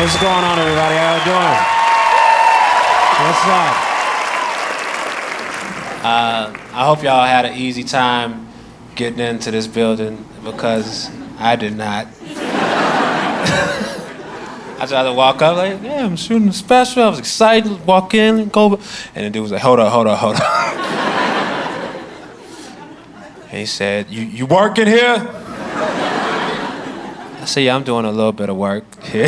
What's going on, everybody? How you doing? What's up? I hope y'all had an easy time getting into this building because I did not. I tried to walk up like, yeah, I'm shooting a special. I was excited, walk in, go, and the dude was like, hold up. And he said, you working here? I said, yeah, I'm doing a little bit of work here.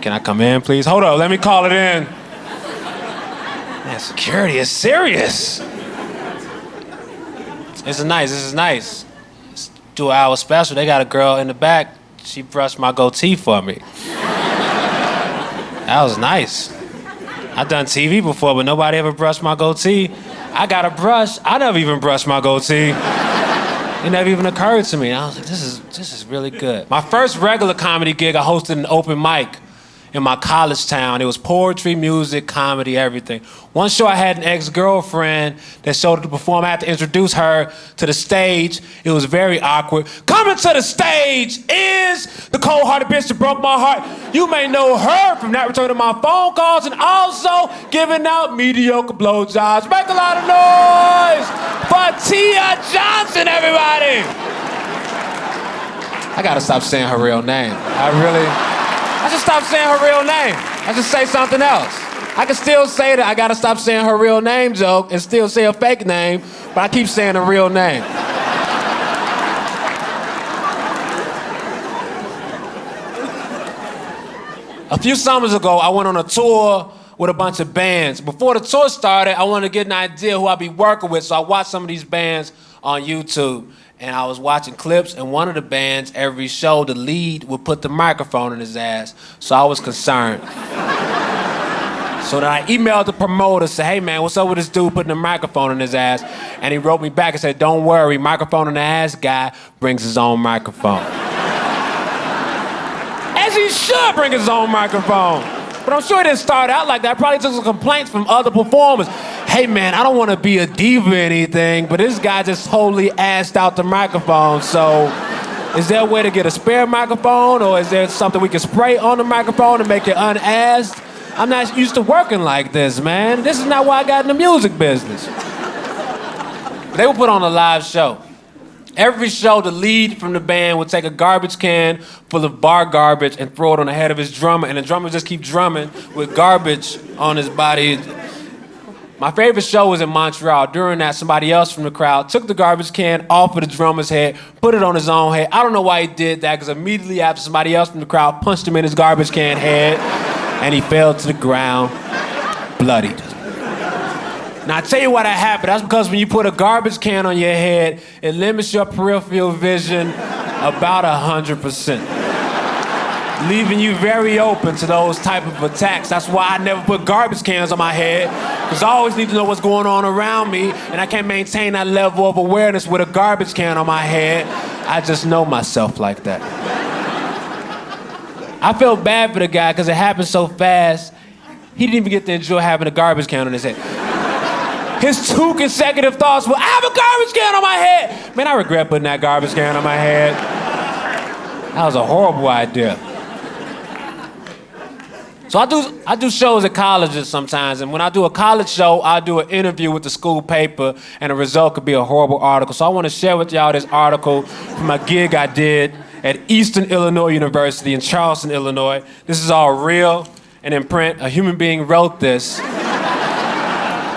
Can I come in, please? Hold up, let me call it in. Man, security is serious. This is nice. It's 2-hour special. They got a girl in the back. She brushed my goatee for me. That was nice. I've done TV before, but nobody ever brushed my goatee. I got a brush. I never even brushed my goatee. It never even occurred to me. I was like, this is really good. My first regular comedy gig, I hosted an open mic in my college town. It was poetry, music, comedy, everything. One show I had an ex-girlfriend that showed up to perform. I had to introduce her to the stage. It was very awkward. Coming to the stage is the cold-hearted bitch that broke my heart. You may know her from not returning my phone calls and also giving out mediocre blowjobs. Make a lot of noise for Tia Johnson, everybody. I gotta stop saying her real name. I should stop saying her real name. I should say something else. I can still say that I gotta stop saying her real name joke and still say a fake name, but I keep saying her real name. A few summers ago, I went on a tour with a bunch of bands. Before the tour started, I wanted to get an idea who I'd be working with, so I watched some of these bands on YouTube. And I was watching clips, and one of the bands, every show, the lead would put the microphone in his ass. So I was concerned. So then I emailed the promoter, said, hey man, what's up with this dude putting the microphone in his ass? And he wrote me back and said, don't worry, microphone in the ass guy brings his own microphone. As he should bring his own microphone. But I'm sure it didn't start out like that. I probably took some complaints from other performers. Hey man, I don't want to be a diva or anything, but this guy just totally assed out the microphone. So is there a way to get a spare microphone, or is there something we can spray on the microphone to make it unassed? I'm not used to working like this, man. This is not why I got in the music business. They would put on a live show. Every show, the lead from the band would take a garbage can full of bar garbage and throw it on the head of his drummer, and the drummer would just keep drumming with garbage on his body. My favorite show was in Montreal. During that, somebody else from the crowd took the garbage can off of the drummer's head, put it on his own head. I don't know why he did that, because immediately after, somebody else from the crowd punched him in his garbage can head, and he fell to the ground, bloodied. Now, I tell you why that happened. That's because when you put a garbage can on your head, it limits your peripheral vision about 100%, leaving you very open to those type of attacks. That's why I never put garbage cans on my head, because I always need to know what's going on around me, and I can't maintain that level of awareness with a garbage can on my head. I just know myself like that. I felt bad for the guy because it happened so fast, he didn't even get to enjoy having a garbage can on his head. His 2 consecutive thoughts were, I have a garbage can on my head. Man, I regret putting that garbage can on my head. That was a horrible idea. So I do shows at colleges sometimes, and when I do a college show, I do an interview with the school paper, and the result could be a horrible article. So I want to share with y'all this article from a gig I did at Eastern Illinois University in Charleston, Illinois. This is all real and in print. A human being wrote this.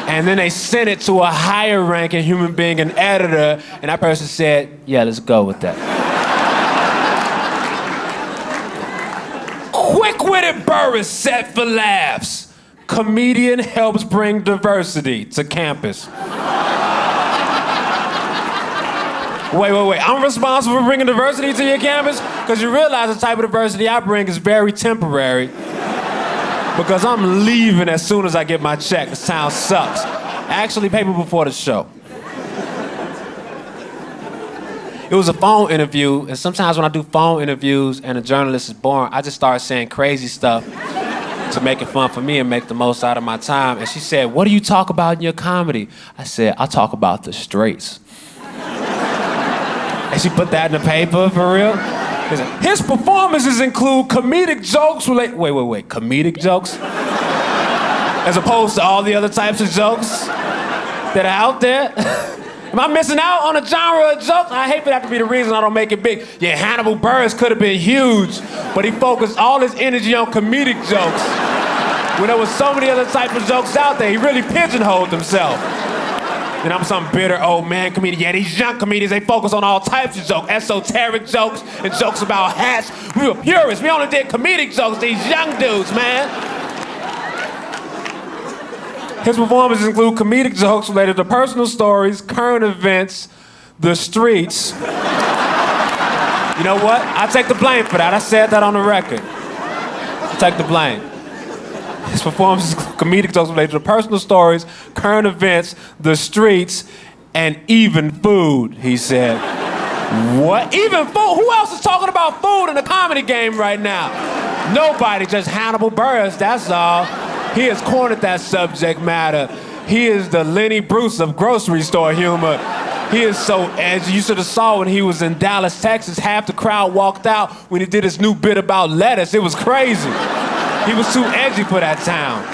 And then they sent it to a higher ranking human being, an editor, and that person said, yeah, let's go with that. Quick-witted Buress set for laughs. Comedian helps bring diversity to campus. Wait. I'm responsible for bringing diversity to your campus? Because you realize the type of diversity I bring is very temporary. Because I'm leaving as soon as I get my check. This town sucks. Actually, paper before the show. It was a phone interview, and sometimes when I do phone interviews and a journalist is boring, I just start saying crazy stuff to make it fun for me and make the most out of my time. And she said, what do you talk about in your comedy? I said, I talk about the straights. And she put that in the paper, for real? His performances include comedic jokes related. Wait. Comedic jokes? As opposed to all the other types of jokes that are out there? Am I missing out on a genre of jokes? I hate for that to be the reason I don't make it big. Yeah, Hannibal Buress could have been huge, but he focused all his energy on comedic jokes. When there was so many other types of jokes out there, he really pigeonholed himself. And I'm some bitter old man comedian. Yeah, these young comedians, they focus on all types of jokes, esoteric jokes and jokes about hats. We were purists. We only did comedic jokes, these young dudes, man. His performances include comedic jokes related to personal stories, current events, the streets. You know what? I take the blame for that. I said that on the record. I take the blame. His performances include comedic jokes related to personal stories, current events, the streets, and even food, he said. What? Even food? Who else is talking about food in the comedy game right now? Nobody, just Hannibal Buress, that's all. He has cornered that subject matter. He is the Lenny Bruce of grocery store humor. He is so edgy. You should have saw when he was in Dallas, Texas, half the crowd walked out when he did his new bit about lettuce. It was crazy. He was too edgy for that town.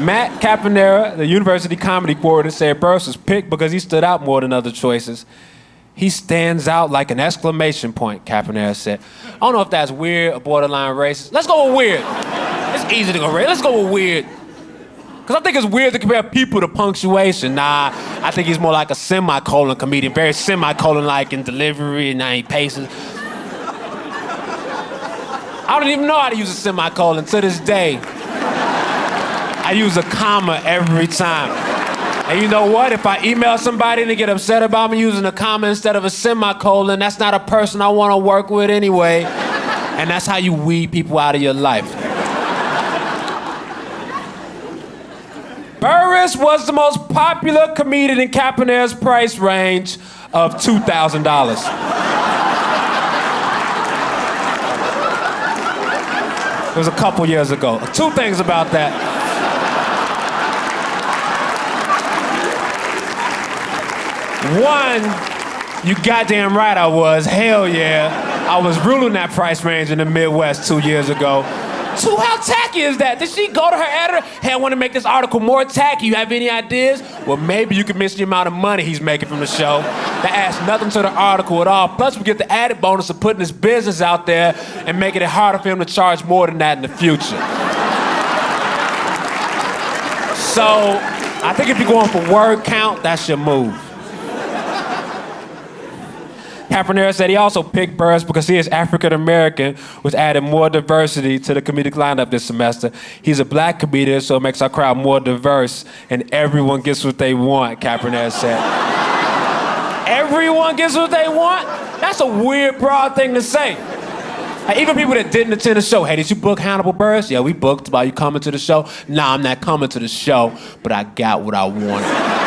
Matt Caponera, the university comedy coordinator, said Buress was picked because he stood out more than other choices. He stands out like an exclamation point, Caponera said. I don't know if that's weird or borderline racist. Let's go with weird. It's easy to go racist. Let's go with weird. Because I think it's weird to compare people to punctuation. Nah, I think he's more like a semicolon comedian, very semicolon-like in delivery and 9 paces. I don't even know how to use a semicolon to this day. I use a comma every time. And you know what? If I email somebody and they get upset about me using a comma instead of a semicolon, that's not a person I want to work with anyway. And that's how you weed people out of your life. Buress was the most popular comedian in Caponera's price range of $2,000. It was a couple years ago. 2 things about that. One, you goddamn right I was. Hell yeah. I was ruling that price range in the Midwest 2 years ago. 2, how tacky is that? Did she go to her editor? Hey, I want to make this article more tacky. You have any ideas? Well, maybe you could mention the amount of money he's making from the show. That adds nothing to the article at all. Plus, we get the added bonus of putting his business out there and making it harder for him to charge more than that in the future. So, I think if you're going for word count, that's your move. Caponera said he also picked Buress because he is African-American, which added more diversity to the comedic lineup this semester. He's a black comedian, so it makes our crowd more diverse, and everyone gets what they want, Caponera said. Everyone gets what they want? That's a weird, broad thing to say. Like, even people that didn't attend the show, hey, did you book Hannibal Buress? Yeah, we booked. About you coming to the show? Nah, I'm not coming to the show, but I got what I wanted.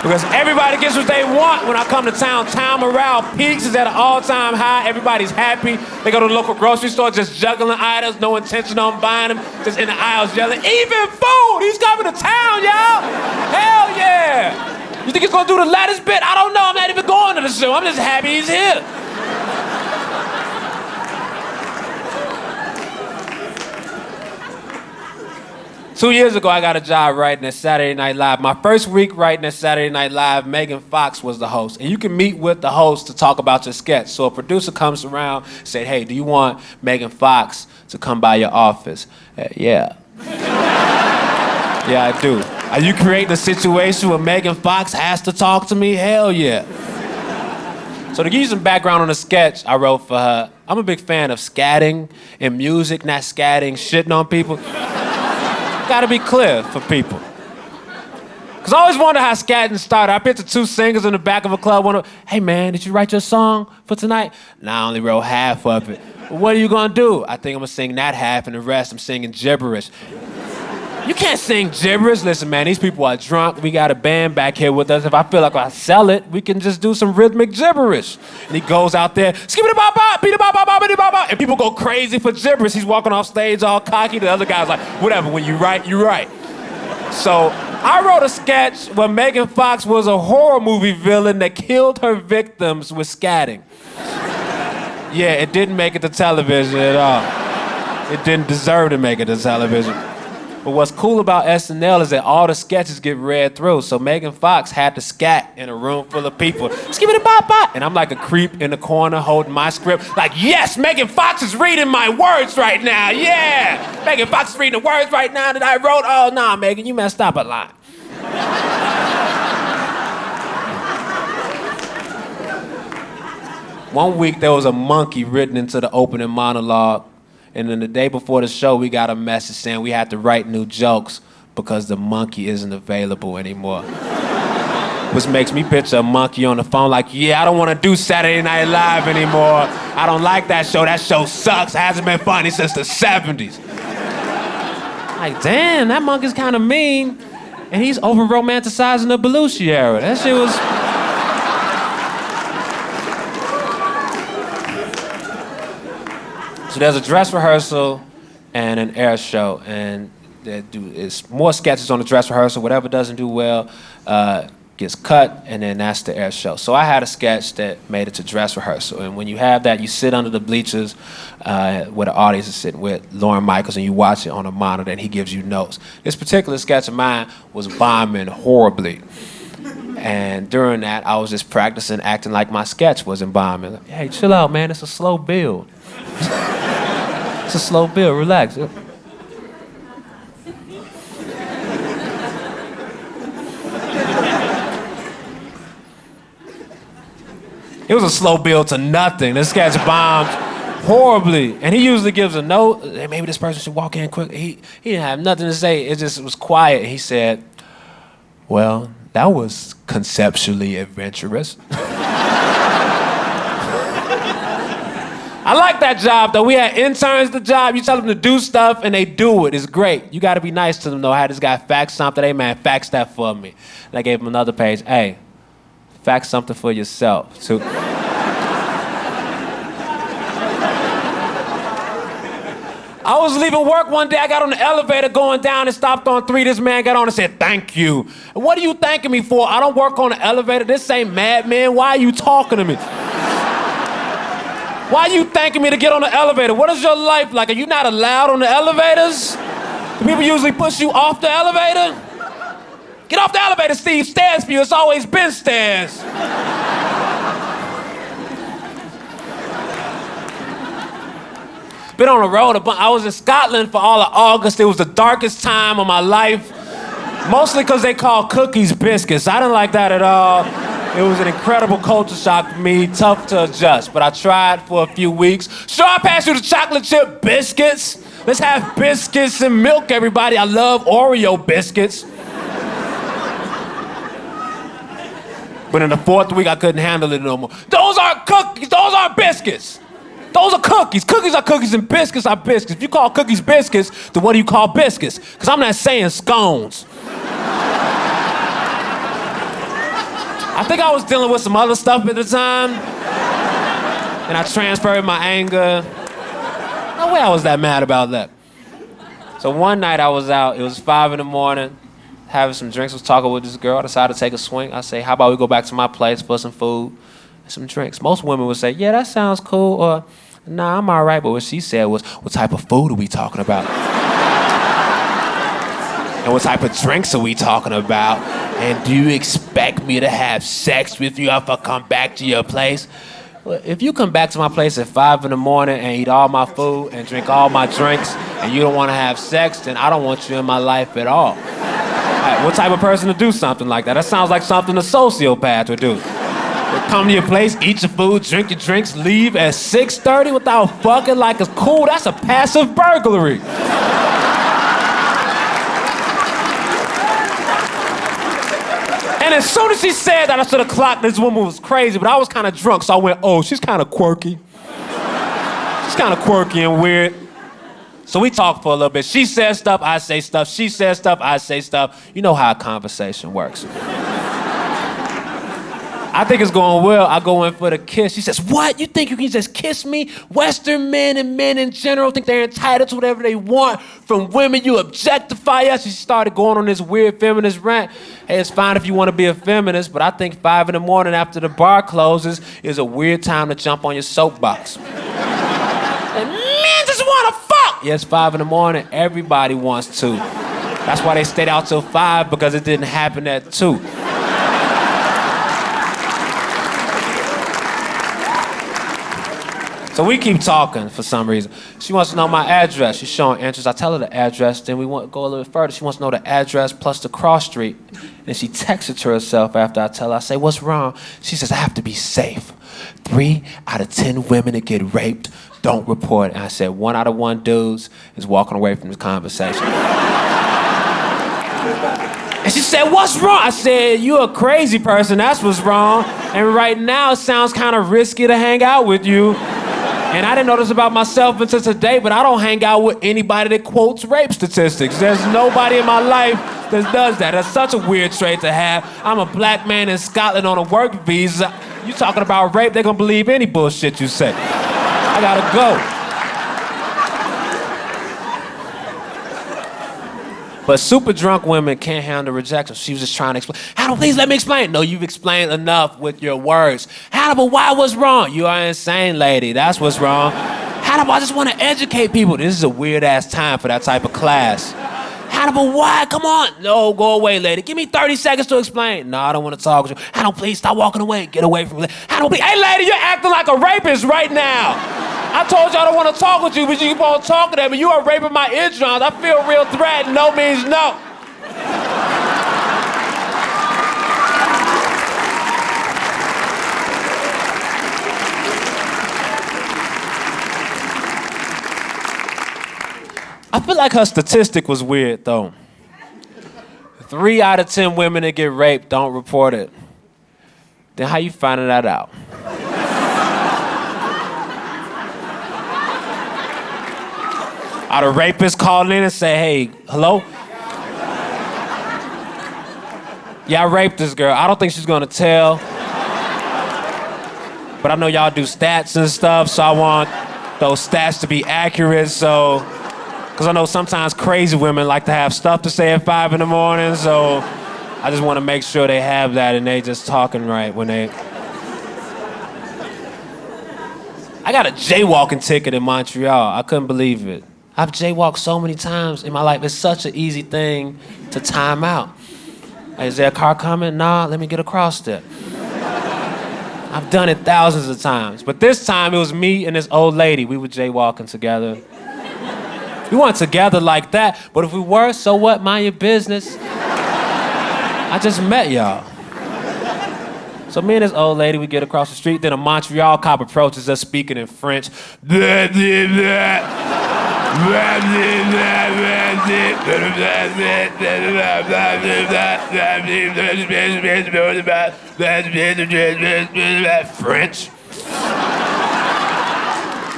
Because everybody gets what they want when I come to town. Town morale peaks, is at an all-time high. Everybody's happy. They go to the local grocery store just juggling items, no intention on buying them, just in the aisles yelling, even food! He's coming to town, y'all! Hell yeah! You think he's gonna do the lettuce bit? I don't know, I'm not even going to the show. I'm just happy he's here. 2 years ago, I got a job writing at Saturday Night Live. My first week writing at Saturday Night Live, Megan Fox was the host. And you can meet with the host to talk about your sketch. So a producer comes around and said, hey, do you want Megan Fox to come by your office? Yeah. Yeah, I do. Are you creating a situation where Megan Fox has to talk to me? Hell yeah. So to give you some background on the sketch I wrote for her, I'm a big fan of scatting and music, not scatting, shitting on people. Gotta be clear for people. Cause I always wonder how scatting started. I picture 2 singers in the back of a club, one of, hey man, did you write your song for tonight? Nah, I only wrote half of it. Well, what are you gonna do? I think I'm gonna sing that half and the rest I'm singing gibberish. You can't sing gibberish. Listen, man, these people are drunk. We got a band back here with us. If I feel like I sell it, we can just do some rhythmic gibberish. And he goes out there, skip-a-da-ba-ba, beat-a-ba-ba-ba-ba-ba, and people go crazy for gibberish. He's walking off stage all cocky. The other guy's like, whatever, when you write, you write. So I wrote a sketch where Megan Fox was a horror movie villain that killed her victims with scatting. Yeah, it didn't make it to television at all. It didn't deserve to make it to television. But what's cool about SNL is that all the sketches get read through. So Megan Fox had to scat in a room full of people. Just give it a bop. And I'm like a creep in the corner holding my script. Like, yes, Megan Fox is reading my words right now. Yeah. Megan Fox is reading the words right now that I wrote. Oh, nah, Megan, you messed up a lot. One week there was a monkey written into the opening monologue, and then the day before the show we got a message saying we had to write new jokes because the monkey isn't available anymore. Which makes me picture a monkey on the phone like, yeah, I don't want to do Saturday Night Live anymore. I don't like that show. That show sucks. Hasn't been funny since the 70s. Like, damn, that monkey's kind of mean. And he's over-romanticizing the Belushi era. That shit was... So there's a dress rehearsal and an air show, and it's more sketches on the dress rehearsal. Whatever doesn't do well gets cut, and then that's the air show. So I had a sketch that made it to dress rehearsal, and when you have that, you sit under the bleachers where the audience is sitting with Lorne Michaels, and you watch it on a monitor, and he gives you notes. This particular sketch of mine was bombing horribly. And during that, I was just practicing acting like my sketch wasn't bombing. Like, hey, chill out, man. It's a slow build. It's a slow build. Relax. It was a slow build to nothing. This sketch bombed horribly. And he usually gives a note. Hey, maybe this person should walk in quick. He didn't have nothing to say. It was quiet. He said, well, that was conceptually adventurous. I like that job, though. We had interns the job. You tell them to do stuff, and they do it. It's great. You got to be nice to them, though. I had this guy fax something. Hey, man, fax that for me. And I gave him another page. Hey, fax something for yourself, too. I was leaving work one day. I got on the elevator going down and stopped on 3. This man got on and said, thank you. And what are you thanking me for? I don't work on the elevator. This ain't Mad Men. Why are you talking to me? Why are you thanking me to get on the elevator? What is your life like? Are you not allowed on the elevators? Do people usually push you off the elevator? Get off the elevator, Steve. Stairs for you. It's always been stairs. Been on the road a bunch. I was in Scotland for all of August. It was the darkest time of my life. Mostly because they call cookies biscuits. I didn't like that at all. It was an incredible culture shock for me, tough to adjust. But I tried for a few weeks. Sure, I passed you the chocolate chip biscuits. Let's have biscuits and milk, everybody. I love Oreo biscuits. But in the 4th week, I couldn't handle it no more. Those aren't cookies. Those aren't biscuits. Those are cookies. Cookies are cookies and biscuits are biscuits. If you call cookies biscuits, then what do you call biscuits? Because I'm not saying scones. I think I was dealing with some other stuff at the time. And I transferred my anger. No way I was that mad about that. So one night I was out. It was 5 a.m, having some drinks, was talking with this girl. I decided to take a swing. I say, how about we go back to my place for some food and some drinks? Most women would say, yeah, that sounds cool, or nah, I'm all right. But what she said was, what type of food are we talking about? And what type of drinks are we talking about? And do you expect me to have sex with you if I come back to your place? Well, if you come back to my place at 5 a.m. and eat all my food and drink all my drinks and you don't want to have sex, then I don't want you in my life at all. Right, what type of person to do something like that? That sounds like something a sociopath would do. They come to your place, eat your food, drink your drinks, leave at 6:30 without fucking like it's cool. That's a passive burglary. And as soon as she said that, I should have clocked this woman was crazy, but I was kind of drunk, so I went, oh, she's kind of quirky. She's kind of quirky and weird. So we talked for a little bit. She says stuff, I say stuff. She says stuff, I say stuff. You know how a conversation works. I think it's going well. I go in for the kiss. She says, what? You think you can just kiss me? Western men and men in general think they're entitled to whatever they want from women. You objectify us. She started going on this weird feminist rant. Hey, it's fine if you want to be a feminist, but I think 5 a.m. after the bar closes is a weird time to jump on your soapbox. And men just want to fuck. Yeah, it's 5 a.m. Everybody wants to. That's why they stayed out till 5, because it didn't happen at 2. So we keep talking for some reason. She wants to know my address. She's showing interest. I tell her the address, then we want to go a little bit further. She wants to know the address plus the cross street. And she texts it to herself after I tell her. I say, what's wrong? She says, I have to be safe. 3 out of 10 women that get raped don't report it. And I said, 1 out of 1 dudes is walking away from this conversation. And she said, what's wrong? I said, you a crazy person, that's what's wrong. And right now it sounds kind of risky to hang out with you. And I didn't know this about myself until today, but I don't hang out with anybody that quotes rape statistics. There's nobody in my life that does that. That's such a weird trait to have. I'm a black man in Scotland on a work visa. You talking about rape, they're gonna believe any bullshit you say. I gotta go. But super drunk women can't handle rejection. She was just trying to explain. Hannibal, please let me explain. No, you've explained enough with your words. Hannibal, why was wrong? You are insane, lady. That's what's wrong. Hannibal, I just want to educate people. This is a weird-ass time for that type of class. Hannibal, why? Come on. No, go away, lady. Give me 30 seconds to explain. No, I don't want to talk with you. Hannibal, please stop walking away. Get away from me. Hannibal, please. Hey, lady, you're acting like a rapist right now. I told you I don't want to talk with you, but you keep on talking to me. You are raping my eardrums. I feel real threatened. No means no. I feel like her statistic was weird, though. 3 out of 10 women that get raped don't report it. Then how you finding that out? Are the rapists calling in and say, hey, hello? Yeah, I raped this girl. I don't think she's gonna tell. But I know y'all do stats and stuff, so I want those stats to be accurate, so... Because I know sometimes crazy women like to have stuff to say at 5 a.m, so I just want to make sure they have that and they just talking right when they... I got a jaywalking ticket in Montreal. I couldn't believe it. I've jaywalked so many times in my life. It's such an easy thing to time out. Hey, is there a car coming? Nah, let me get across there. I've done it thousands of times. But this time it was me and this old lady. We were jaywalking together. We weren't together like that, but if we were, so what? Mind your business. I just met y'all. So me and this old lady, we get across the street, then a Montreal cop approaches us speaking in French. French.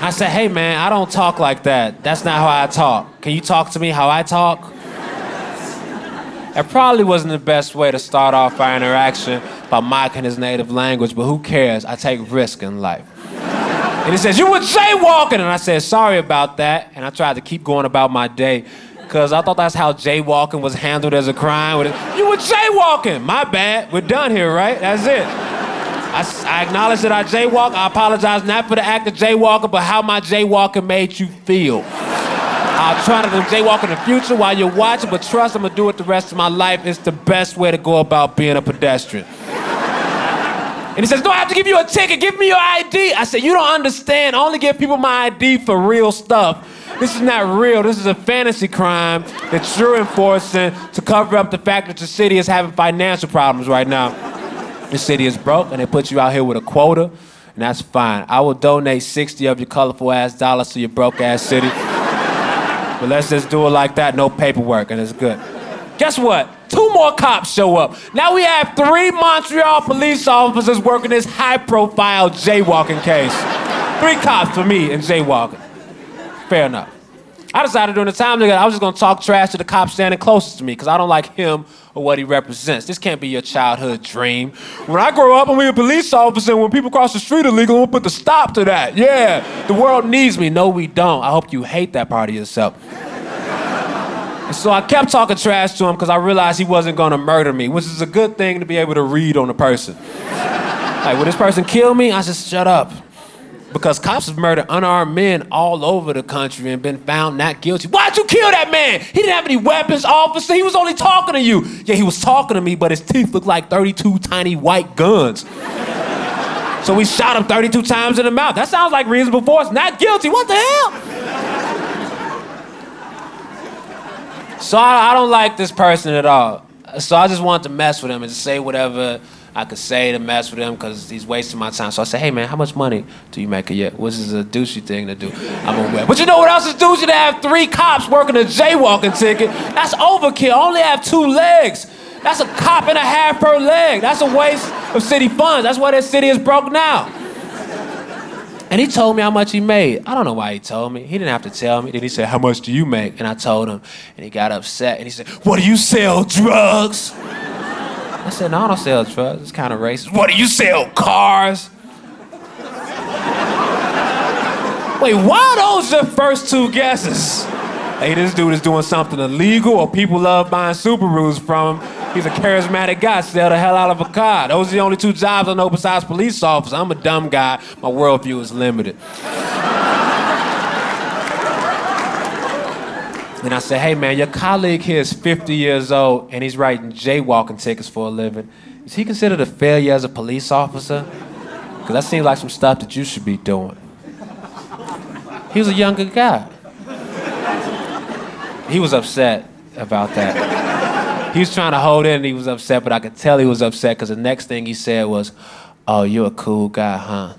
I said, hey man, I don't talk like that. That's not how I talk. Can you talk to me how I talk? It probably wasn't the best way to start off our interaction by mocking his native language, but who cares? I take risks in life. And he says, you were jaywalking! And I said, sorry about that. And I tried to keep going about my day, because I thought that's how jaywalking was handled as a crime. You were jaywalking! My bad. We're done here, right? That's it. I acknowledge that I jaywalk. I apologize not for the act of jaywalking, but how my jaywalking made you feel. I'll try not to jaywalk in the future while you're watching, but trust I'm gonna do it the rest of my life. It's the best way to go about being a pedestrian. And he says, no, I have to give you a ticket. Give me your ID. I said, you don't understand. I only give people my ID for real stuff. This is not real. This is a fantasy crime that you're enforcing to cover up the fact that the city is having financial problems right now. The city is broke, and they put you out here with a quota, and that's fine. I will donate 60 of your colorful-ass dollars to your broke-ass city. But let's just do it like that, no paperwork, and it's good. Guess what? 2 more cops show up. Now we have 3 Montreal police officers working this high-profile jaywalking case. 3 cops for me and jaywalking. Fair enough. I decided during the time together, I was just gonna talk trash to the cop standing closest to me, because I don't like him or what he represents. This can't be your childhood dream. When I grow up, I'm gonna be a police officer, and when people cross the street illegal, I'm gonna put the stop to that. Yeah, the world needs me. No, we don't. I hope you hate that part of yourself. And so I kept talking trash to him because I realized he wasn't gonna murder me, which is a good thing to be able to read on a person. Like, will this person kill me? I just shut up. Because cops have murdered unarmed men all over the country and been found not guilty. Why'd you kill that man? He didn't have any weapons, officer. He was only talking to you. Yeah, he was talking to me, but his teeth looked like 32 tiny white guns. So we shot him 32 times in the mouth. That sounds like reasonable force. Not guilty. What the hell? So I don't like this person at all. So I just wanted to mess with him and just say whatever I could say to mess with him because he's wasting my time. So I said, hey man, how much money do you make a year? Which is a douchey thing to do. I'm aware. But you know what else is douchey? To have 3 cops working a jaywalking ticket. That's overkill. I only have 2 legs. That's a cop and a half per leg. That's a waste of city funds. That's why that city is broke now. And he told me how much he made. I don't know why he told me. He didn't have to tell me. Then he said, how much do you make? And I told him. And he got upset. And he said, what, do you sell drugs? I said, no, I don't sell drugs. It's kind of racist. What, do you sell cars? Wait, why are those your first 2 guesses? Hey, this dude is doing something illegal or people love buying Subarus from him. He's a charismatic guy, sell the hell out of a car. Those are the only 2 jobs I know besides police officer. I'm a dumb guy. My worldview is limited. Then I said, hey man, your colleague here is 50 years old and he's writing jaywalking tickets for a living. Is he considered a failure as a police officer? Because that seems like some stuff that you should be doing. He was a younger guy. He was upset about that. He was trying to hold in and he was upset, but I could tell he was upset because the next thing he said was, oh, you're a cool guy, huh?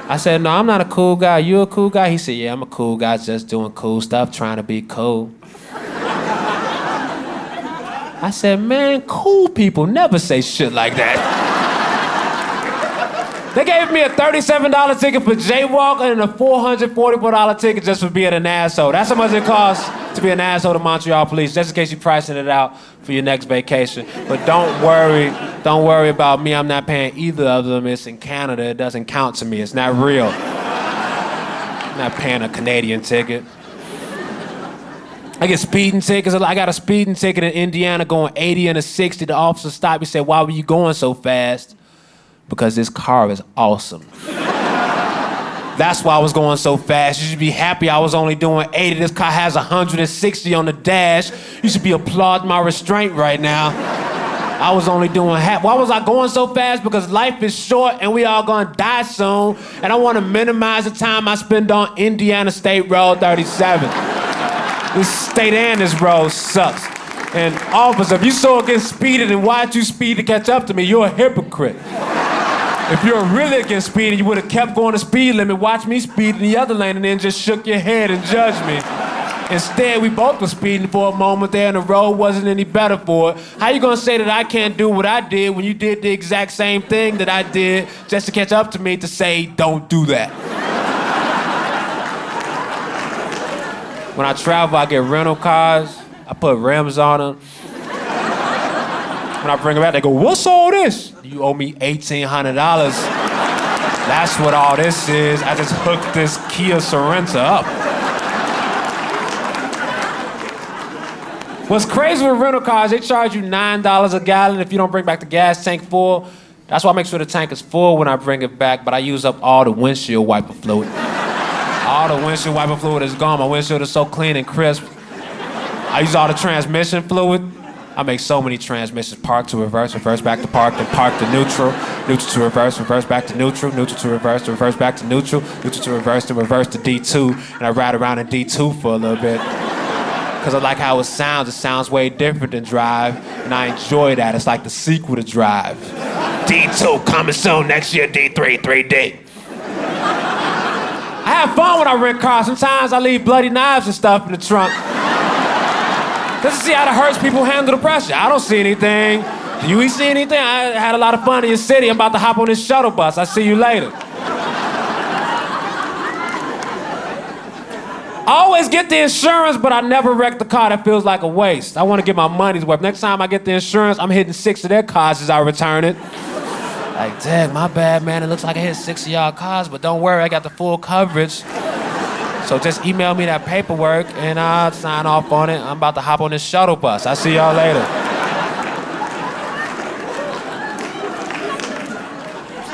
I said, no, I'm not a cool guy. You a cool guy? He said, yeah, I'm a cool guy just doing cool stuff, trying to be cool. I said, man, cool people never say shit like that. They gave me a $37 ticket for jaywalking and a $444 ticket just for being an asshole. That's how much it costs to be an asshole to Montreal police, just in case you're pricing it out for your next vacation. But don't worry about me. I'm not paying either of them. It's in Canada. It doesn't count to me. It's not real. I'm not paying a Canadian ticket. I get speeding tickets. I got a speeding ticket in Indiana going 80 and a 60. The officer stopped me and said, why were you going so fast? Because this car is awesome. That's why I was going so fast. You should be happy I was only doing 80. This car has 160 on the dash. You should be applauding my restraint right now. I was only doing half. Why was I going so fast? Because life is short and we all gonna die soon. And I want to minimize the time I spend on Indiana State Road 37. This state and this road sucks. And officer, if you saw against speeding and why'd you speed to catch up to me, you're a hypocrite. If you're really against speeding, you would have kept going the speed limit, watched me speed in the other lane, and then just shook your head and judged me. Instead, we both were speeding for a moment there, and the road wasn't any better for it. How you gonna say that I can't do what I did when you did the exact same thing that I did just to catch up to me to say, don't do that? When I travel, I get rental cars. I put rims on them. When I bring them back, they go, what's all this? You owe me $1,800. That's what all this is. I just hooked this Kia Sorento up. What's crazy with rental cars, they charge you $9 a gallon if you don't bring back the gas tank full. That's why I make sure the tank is full when I bring it back, but I use up all the windshield wiper fluid. All the windshield wiper fluid is gone. My windshield is so clean and crisp. I use all the transmission fluid. I make so many transmissions. Park to reverse, reverse back to park, then park to neutral, neutral to reverse, reverse back to neutral, neutral to reverse back to neutral, neutral to reverse to D2. And I ride around in D2 for a little bit. Because I like how it sounds. It sounds way different than Drive. And I enjoy that. It's like the sequel to Drive. D2 coming soon next year, D3, 3D. I have fun when I rent cars. Sometimes I leave bloody knives and stuff in the trunk. Just to see how the hurts people handle the pressure. I don't see anything. Do you see anything? I had a lot of fun in your city. I'm about to hop on this shuttle bus. I'll see you later. I always get the insurance, but I never wreck the car. That feels like a waste. I want to get my money's worth. Next time I get the insurance, I'm hitting 6 of their cars as I return it. Like, dang, my bad, man. It looks like I hit 6 of y'all cars, but don't worry, I got the full coverage. So just email me that paperwork, and I'll sign off on it. I'm about to hop on this shuttle bus. I'll see y'all later.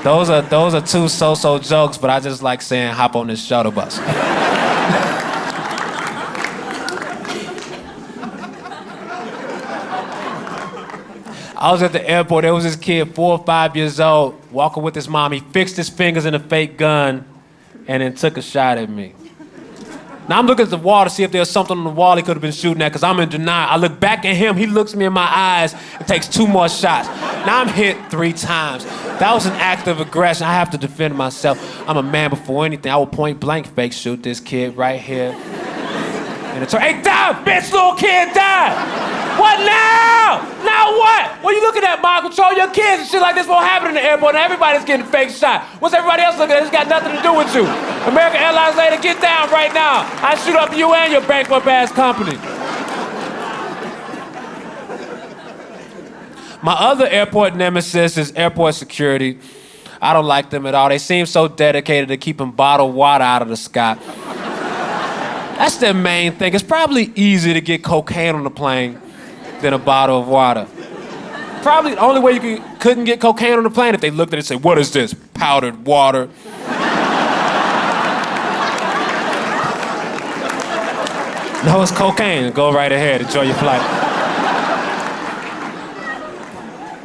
Those are 2 so-so jokes, but I just like saying hop on this shuttle bus. I was at the airport. There was this kid, 4 or 5 years old, walking with his mom. He fixed his fingers in a fake gun and then took a shot at me. Now I'm looking at the wall to see if there's something on the wall he could have been shooting at, because I'm in denial. I look back at him, he looks me in my eyes and takes 2 more shots. Now I'm hit 3 times. That was an act of aggression. I have to defend myself. I'm a man before anything. I will point blank fake shoot this kid right here. And it's hey, die, bitch, little kid, die! What now? Now what? What are you looking at, Mom? Control your kids and shit like this won't happen in the airport and everybody's getting fake shot. What's everybody else looking at? It's got nothing to do with you. American Airlines lady, get down right now. I shoot up you and your bankrupt ass company. My other airport nemesis is airport security. I don't like them at all. They seem so dedicated to keeping bottled water out of the sky. That's their main thing. It's probably easier to get cocaine on the plane than a bottle of water. Probably the only way you couldn't get cocaine on the plane if they looked at it and said, what is this? Powdered water. No, it's cocaine. Go right ahead. Enjoy your flight.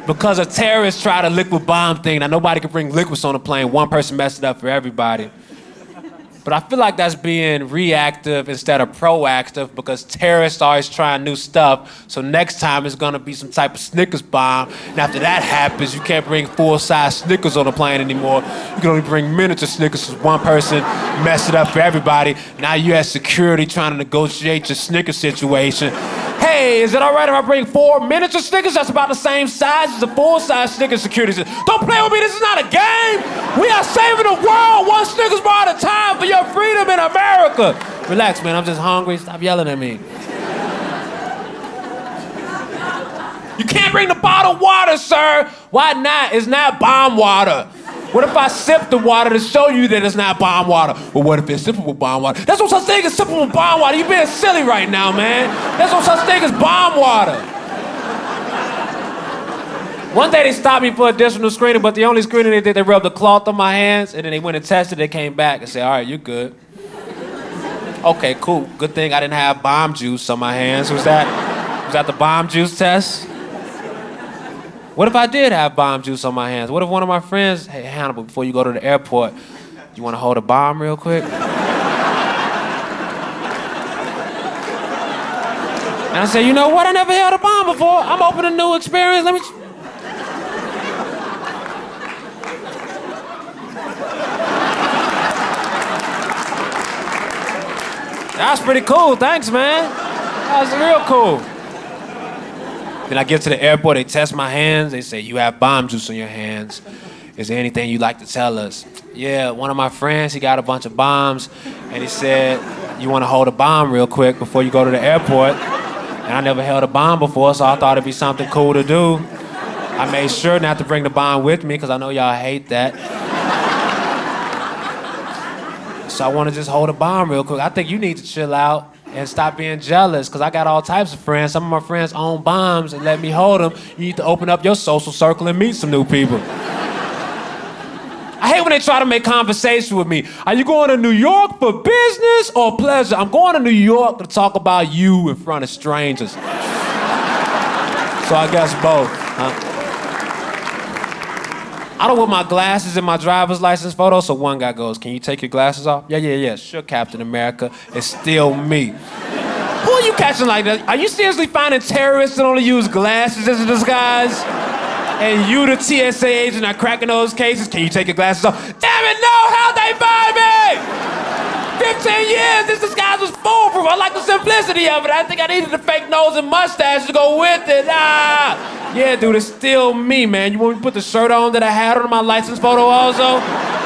Because a terrorist tried a liquid bomb thing. Now, nobody could bring liquids on the plane. One person messed it up for everybody. But I feel like that's being reactive instead of proactive, because terrorists are always trying new stuff. So next time it's gonna be some type of Snickers bomb. And after that happens, you can't bring full-size Snickers on the plane anymore. You can only bring miniature Snickers because one person messed it up for everybody. Now you have security trying to negotiate your Snickers situation. Hey, is it all right if I bring 4 miniature Snickers? That's about the same size as a full-size Snickers. Security says, don't play with me, this is not a game. We are saving the world 1 Snickers bar at a time for your freedom in America. Relax, man, I'm just hungry. Stop yelling at me. You can't bring the bottled water, sir. Why not? It's not bomb water. What if I sip the water to show you that it's not bomb water? Well, what if it's sippable bomb water? That's no such thing as sippable bomb water. You're being silly right now, man. There's no such thing as bomb water. One day they stopped me for additional screening, but the only screening they did, they rubbed the cloth on my hands, and then they went and tested. They came back and said, all right, you're good. Okay, cool. Good thing I didn't have bomb juice on my hands. Was that the bomb juice test? What if I did have bomb juice on my hands? What if one of my friends, hey, Hannibal, before you go to the airport, you want to hold a bomb real quick? And I said, you know what? I never held a bomb before. I'm open to new experience. Let me... That's pretty cool. Thanks, man. That's real cool. Then I get to the airport, they test my hands. They say, you have bomb juice on your hands. Is there anything you'd like to tell us? Yeah, one of my friends, he got a bunch of bombs, and he said, you want to hold a bomb real quick before you go to the airport? And I never held a bomb before, so I thought it'd be something cool to do. I made sure not to bring the bomb with me, because I know y'all hate that. So I want to just hold a bomb real quick. I think you need to chill out and stop being jealous, because I got all types of friends. Some of my friends own bombs and let me hold them. You need to open up your social circle and meet some new people. I hate when they try to make conversation with me. Are you going to New York for business or pleasure? I'm going to New York to talk about you in front of strangers. So I guess both, huh? I don't want my glasses in my driver's license photo, so one guy goes, can you take your glasses off? Yeah, sure, Captain America. It's still me. Who are you catching like that? Are you seriously finding terrorists that only use glasses as a disguise? And you, the TSA agent, are cracking those cases? Can you take your glasses off? Damn it, no! How'd they find me? 15 years, this disguise was foolproof. I like the simplicity of it. I think I needed the fake nose and mustache to go with it. Yeah, dude, it's still me, man. You want me to put the shirt on that I had on my license photo also?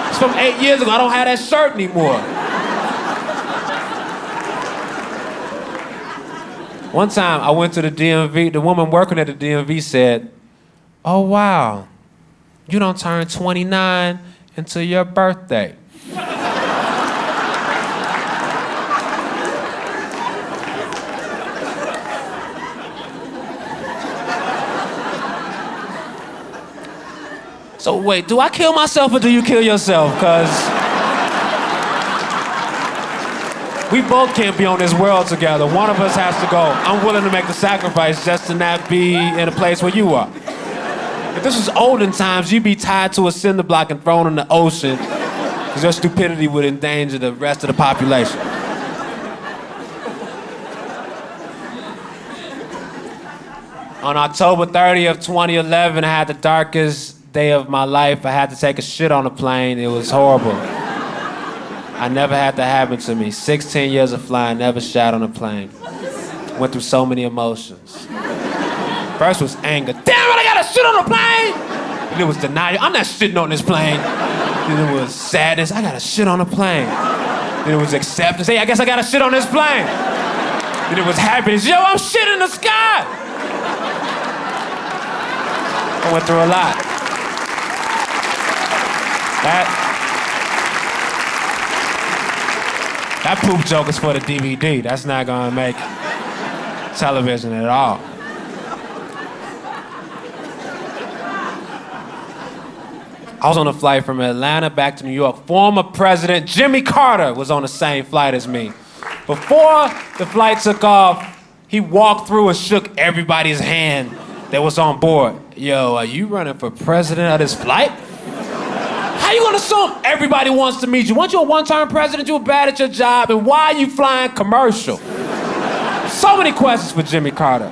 It's from 8 years ago. I don't have that shirt anymore. One time I went to the DMV, the woman working at the DMV said, "Oh wow, you don't turn 29 until your birthday." So wait, do I kill myself or do you kill yourself? Cause we both can't be on this world together. One of us has to go. I'm willing to make the sacrifice just to not be in a place where you are. If this was olden times, you'd be tied to a cinder block and thrown in the ocean because your stupidity would endanger the rest of the population. On October 30th, 2011, I had the darkest day of my life. I had to take a shit on a plane. It was horrible. I never had that happen to me. 16 years of flying, never shat on a plane. Went through so many emotions. First was anger. Damn it, I gotta shit on a plane! Then it was denial. I'm not shitting on this plane. Then it was sadness. I gotta shit on a plane. Then it was acceptance. Hey, I guess I gotta shit on this plane. Then it was happiness. Yo, I'm shit in the sky! I went through a lot. That poop joke is for the DVD. That's not gonna make television at all. I was on a flight from Atlanta back to New York. Former President Jimmy Carter was on the same flight as me. Before the flight took off, he walked through and shook everybody's hand that was on board. Yo, are you running for president of this flight? How you gonna assume everybody wants to meet you? Once you're a one-term president, you're bad at your job, and why are you flying commercial? So many questions for Jimmy Carter.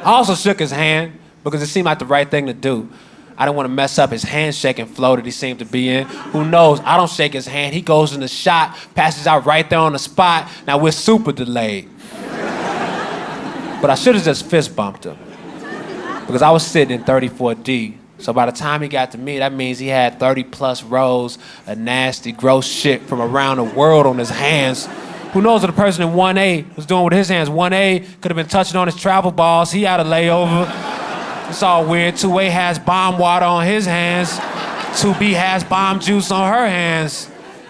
I also shook his hand because it seemed like the right thing to do. I didn't want to mess up his handshaking flow that he seemed to be in. Who knows? I don't shake his hand. He goes in the shot, passes out right there on the spot. Now we're super delayed. But I should have just fist bumped him because I was sitting in 34D. So by the time he got to me, that means he had 30 plus rows of nasty, gross shit from around the world on his hands. Who knows what the person in 1A was doing with his hands? 1A could have been touching on his travel balls. He had a layover. It's all weird. 2A has bomb water on his hands. 2B has bomb juice on her hands.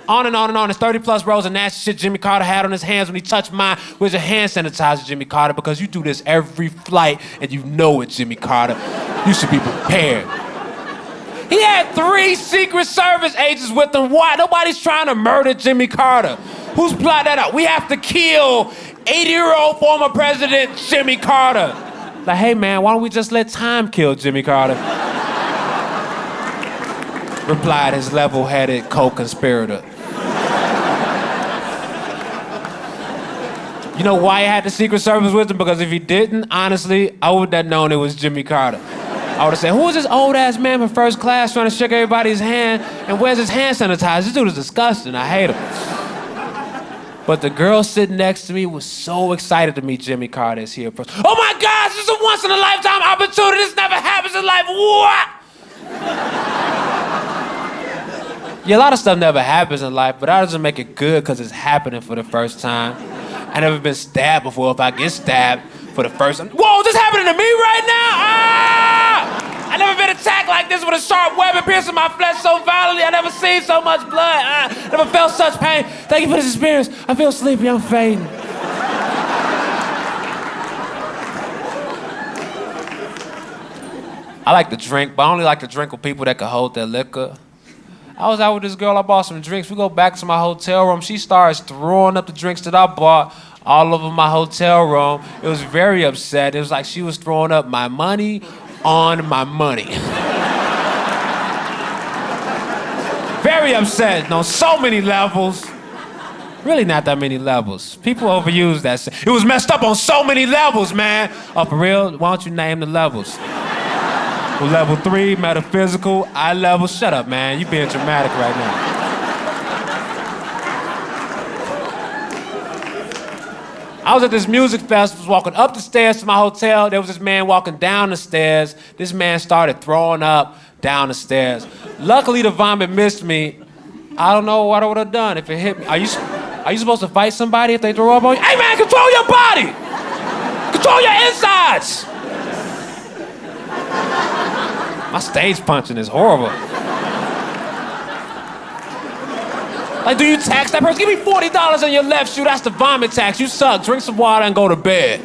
On and on and on. There's 30 plus rows of nasty shit Jimmy Carter had on his hands when he touched mine. Where's your hand sanitizer, Jimmy Carter? Because you do this every flight and you know it, Jimmy Carter. You should be prepared. He had 3 Secret Service agents with him. Why? Nobody's trying to murder Jimmy Carter. Who's plotting that out? We have to kill 80-year-old former President Jimmy Carter. Like, hey man, why don't we just let time kill Jimmy Carter? Replied his level-headed co-conspirator. You know why he had the Secret Service with him? Because if he didn't, honestly, I wouldn't have known it was Jimmy Carter. I would have said, who is this old-ass man from first class trying to shake everybody's hand, and where's his hand sanitizer? This dude is disgusting. I hate him. But the girl sitting next to me was so excited to meet Jimmy Carter as here. Oh my gosh, this is a once-in-a-lifetime opportunity. This never happens in life. What? Yeah, a lot of stuff never happens in life, but that doesn't make it good because it's happening for the first time. I've never been stabbed before. If I get stabbed for the first time, whoa, this happening to me right now? Ah! I never been attacked like this with a sharp weapon piercing my flesh so violently. I never seen so much blood. I never felt such pain. Thank you for this experience. I feel sleepy. I'm fading. I like to drink, but I only like to drink with people that can hold their liquor. I was out with this girl. I bought some drinks. We go back to my hotel room. She starts throwing up the drinks that I bought all over my hotel room. It was very upset. It was like she was throwing up my money on my money. Very upset on so many levels. Really not that many levels. People overuse that. It was messed up on so many levels, man. Oh, for real? Why don't you name the levels? Well, level 3, metaphysical, eye level. Shut up, man. You being dramatic right now. I was at this music festival, was walking up the stairs to my hotel. There was this man walking down the stairs. This man started throwing up down the stairs. Luckily, the vomit missed me. I don't know what I would have done if it hit me. Are you supposed to fight somebody if they throw up on you? Hey, man, control your body! Control your insides! My stage punching is horrible. Like, do you tax that person? Give me $40 on your left shoe. That's the vomit tax. You suck. Drink some water and go to bed.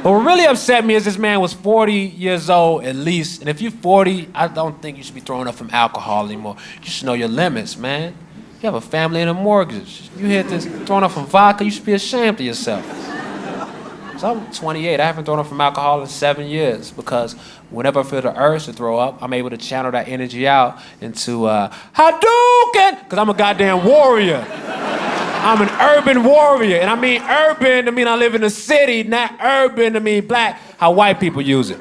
But what really upset me is this man was 40 years old at least. And if you're 40, I don't think you should be throwing up from alcohol anymore. You should know your limits, man. You have a family and a mortgage. You hit this throwing up from vodka, you should be ashamed of yourself. So I'm 28. I haven't thrown up from alcohol in 7 years because whenever I feel the urge to throw up, I'm able to channel that energy out into Hadouken, because I'm a goddamn warrior. I'm an urban warrior, and I mean urban to mean I live in the city, not urban to mean black, how white people use it.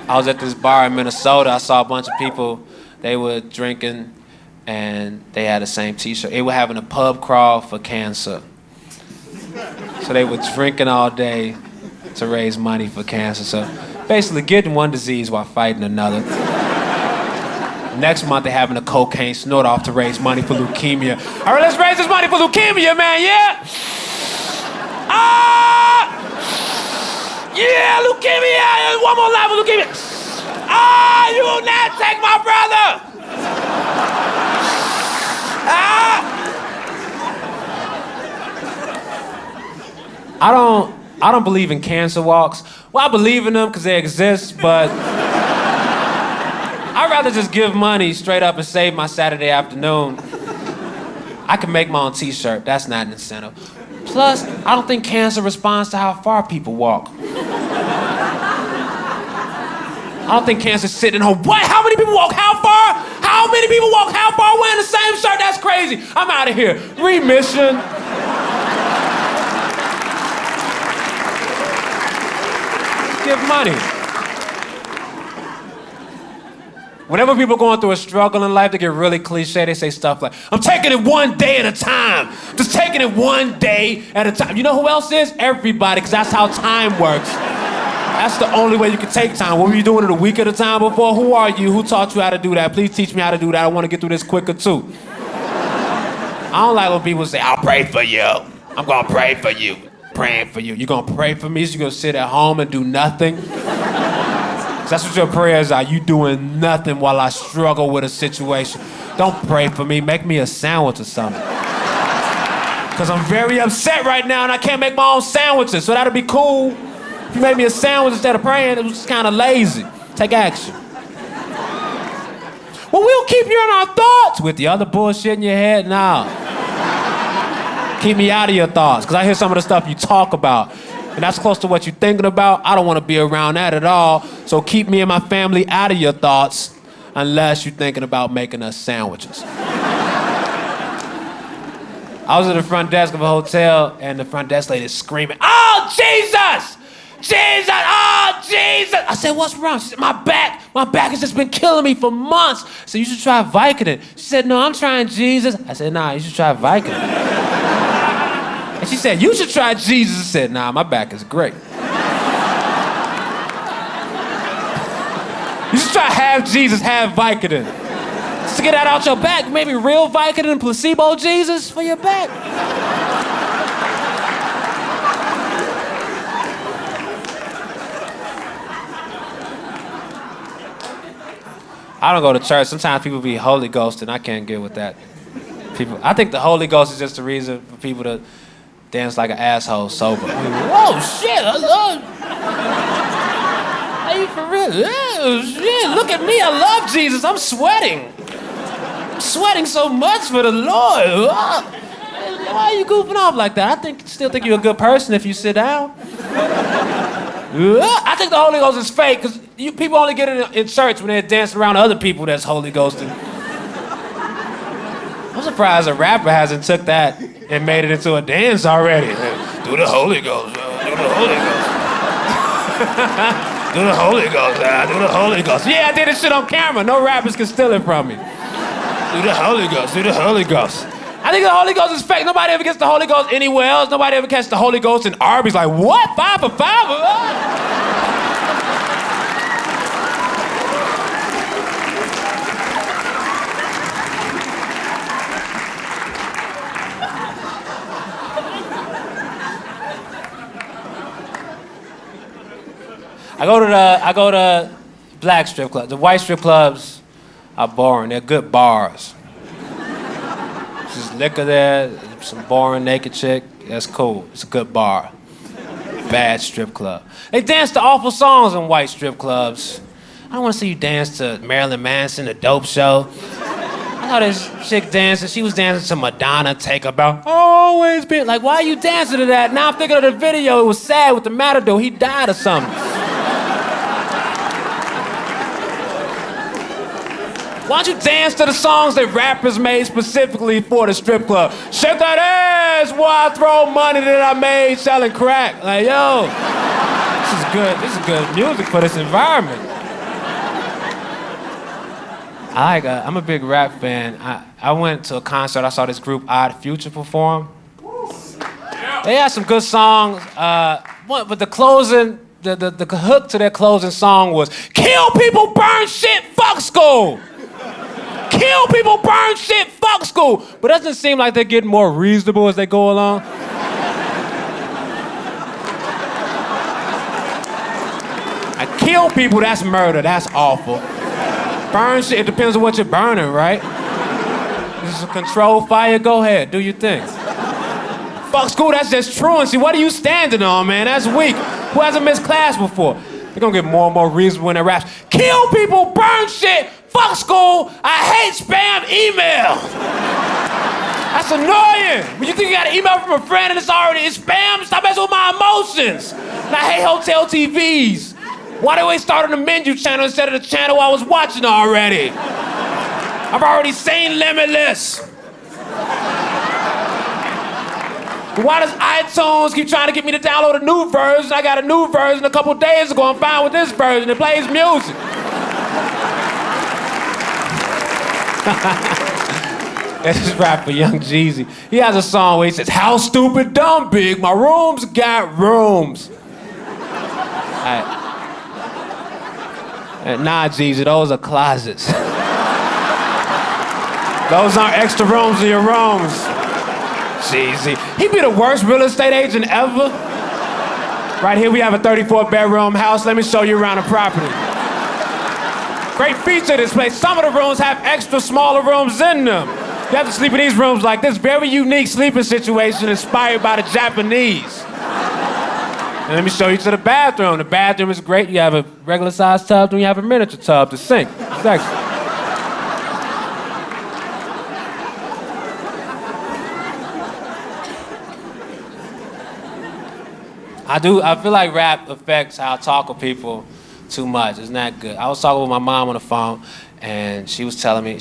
I was at this bar in Minnesota. I saw a bunch of people. They were drinking, and they had the same T-shirt. They were having a pub crawl for cancer. So they were drinking all day to raise money for cancer. So basically getting one disease while fighting another. Next month, they're having a cocaine snort off to raise money for leukemia. All right, let's raise this money for leukemia, man, yeah? Yeah, leukemia! One more life of leukemia! You will not take my brother! I don't believe in cancer walks. Well, I believe in them because they exist, but I'd rather just give money straight up and save my Saturday afternoon. I can make my own T-shirt. That's not an incentive. Plus, I don't think cancer responds to how far people walk. I don't think cancer's sitting in her. What? How many people walk how far? How many people walk how far wearing the same shirt? That's crazy. I'm out of here. Remission. Give money. Whenever people are going through a struggle in life, they get really cliche. They say stuff like, I'm taking it one day at a time. Just taking it one day at a time. You know who else is? Everybody, because that's how time works. That's the only way you can take time. What were you doing it a week at a time before? Who are you? Who taught you how to do that? Please teach me how to do that. I want to get through this quicker, too. I don't like when people say, I'll pray for you. I'm going to pray for you. Praying for you. You're going to pray for me, so you're going to sit at home and do nothing? That's what your prayers are. You doing nothing while I struggle with a situation. Don't pray for me. Make me a sandwich or something. Because I'm very upset right now and I can't make my own sandwiches. So that'd be cool. If you made me a sandwich instead of praying, it was just kind of lazy. Take action. Well, we'll keep you in our thoughts. With the other bullshit in your head? Nah. Keep me out of your thoughts. Because I hear some of the stuff you talk about. And that's close to what you're thinking about. I don't want to be around that at all. So keep me and my family out of your thoughts unless you're thinking about making us sandwiches. I was at the front desk of a hotel and the front desk lady is screaming, oh, Jesus! Jesus! Oh, Jesus! I said, what's wrong? She said, my back has just been killing me for months. I said, you should try Vicodin. She said, no, I'm trying Jesus. I said, nah, you should try Vicodin. And she said, you should try Jesus. I said, nah, my back is great. You should try half Jesus, half Vicodin. Just to get that out your back, maybe real Vicodin and placebo Jesus for your back. I don't go to church. Sometimes people be Holy Ghost and I can't get with that. I think the Holy Ghost is just a reason for people to dance like an asshole sober. Whoa, shit, I love. Are you for real? Oh, shit, look at me, I love Jesus. I'm sweating. I'm sweating so much for the Lord. Why are you goofing off like that? Still think you're a good person if you sit down. I think the Holy Ghost is fake because people only get it in church when they're dancing around other people that's Holy Ghosting. I'm surprised a rapper hasn't took that and made it into a dance already. Do the Holy Ghost, do the Holy Ghost. Do the Holy Ghost, do the Holy Ghost. Yeah, I did this shit on camera. No rappers can steal it from me. Do the Holy Ghost, do the Holy Ghost. I think the Holy Ghost is fake. Nobody ever gets the Holy Ghost anywhere else. Nobody ever catches the Holy Ghost in Arby's. Like, what? 5 for 5? I go to black strip clubs. The white strip clubs are boring. They're good bars. Just liquor there, some boring naked chick. That's cool. It's a good bar. Bad strip club. They dance to awful songs in white strip clubs. I don't want to see you dance to Marilyn Manson, The Dope Show. I saw this chick dancing. She was dancing to Madonna, Take About Always Been. Like, why are you dancing to that? Now I'm thinking of the video. It was sad with the Matador. He died or something. Why don't you dance to the songs that rappers made specifically for the strip club? Shake that ass while I throw money that I made selling crack. Like, yo, this is good music for this environment. I'm a big rap fan. I went to a concert. I saw this group Odd Future perform. They had some good songs, but the closing, the hook to their closing song was "Kill people, burn shit, fuck school." Kill people, burn shit, fuck school. But doesn't it seem like they're getting more reasonable as they go along? I kill people, that's murder, that's awful. Burn shit, it depends on what you're burning, right? This is a controlled fire, go ahead, do your thing. Fuck school, that's just truancy. What are you standing on, man? That's weak. Who hasn't missed class before? They're gonna get more and more reasonable in their raps. Kill people, burn shit, fuck school, I hate spam email. That's annoying. When you think you got an email from a friend and it's spam, stop messing with my emotions. And I hate hotel TVs. Why do they always start on the menu channel instead of the channel I was watching already? I've already seen Limitless. Why does iTunes keep trying to get me to download a new version? I got a new version a couple days ago. I'm fine with this version. It plays music. This is rapper Young Jeezy. He has a song where he says, "How stupid, dumb, big, my rooms got rooms." Nah, Jeezy, those are closets. Those aren't extra rooms in your rooms. Jeezy. He be the worst real estate agent ever. Right here we have a 34-bedroom house. Let me show you around the property. Great feature of this place. Some of the rooms have extra smaller rooms in them. You have to sleep in these rooms like this. Very unique sleeping situation inspired by the Japanese. And let me show you to the bathroom. The bathroom is great. You have a regular sized tub, then you have a miniature tub to sink. It's excellent. I feel like rap affects how I talk with people too much. It's not good. I was talking with my mom on the phone, and she was telling me,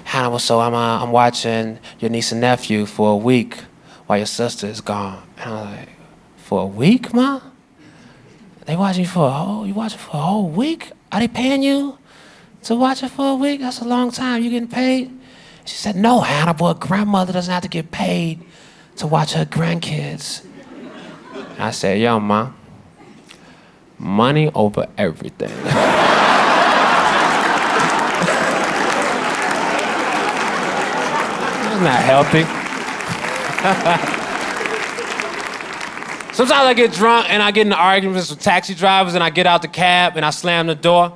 Hannibal, so I'm watching your niece and nephew for a week while your sister is gone. And I'm like, for a week, Ma? You watching for a whole week? Are they paying you to watch it for a week? That's a long time. You getting paid? She said, no, Hannibal, a grandmother doesn't have to get paid to watch her grandkids. I said, yo, Ma, money over everything. Isn't that healthy? Sometimes I get drunk and I get into arguments with taxi drivers and I get out the cab and I slam the door.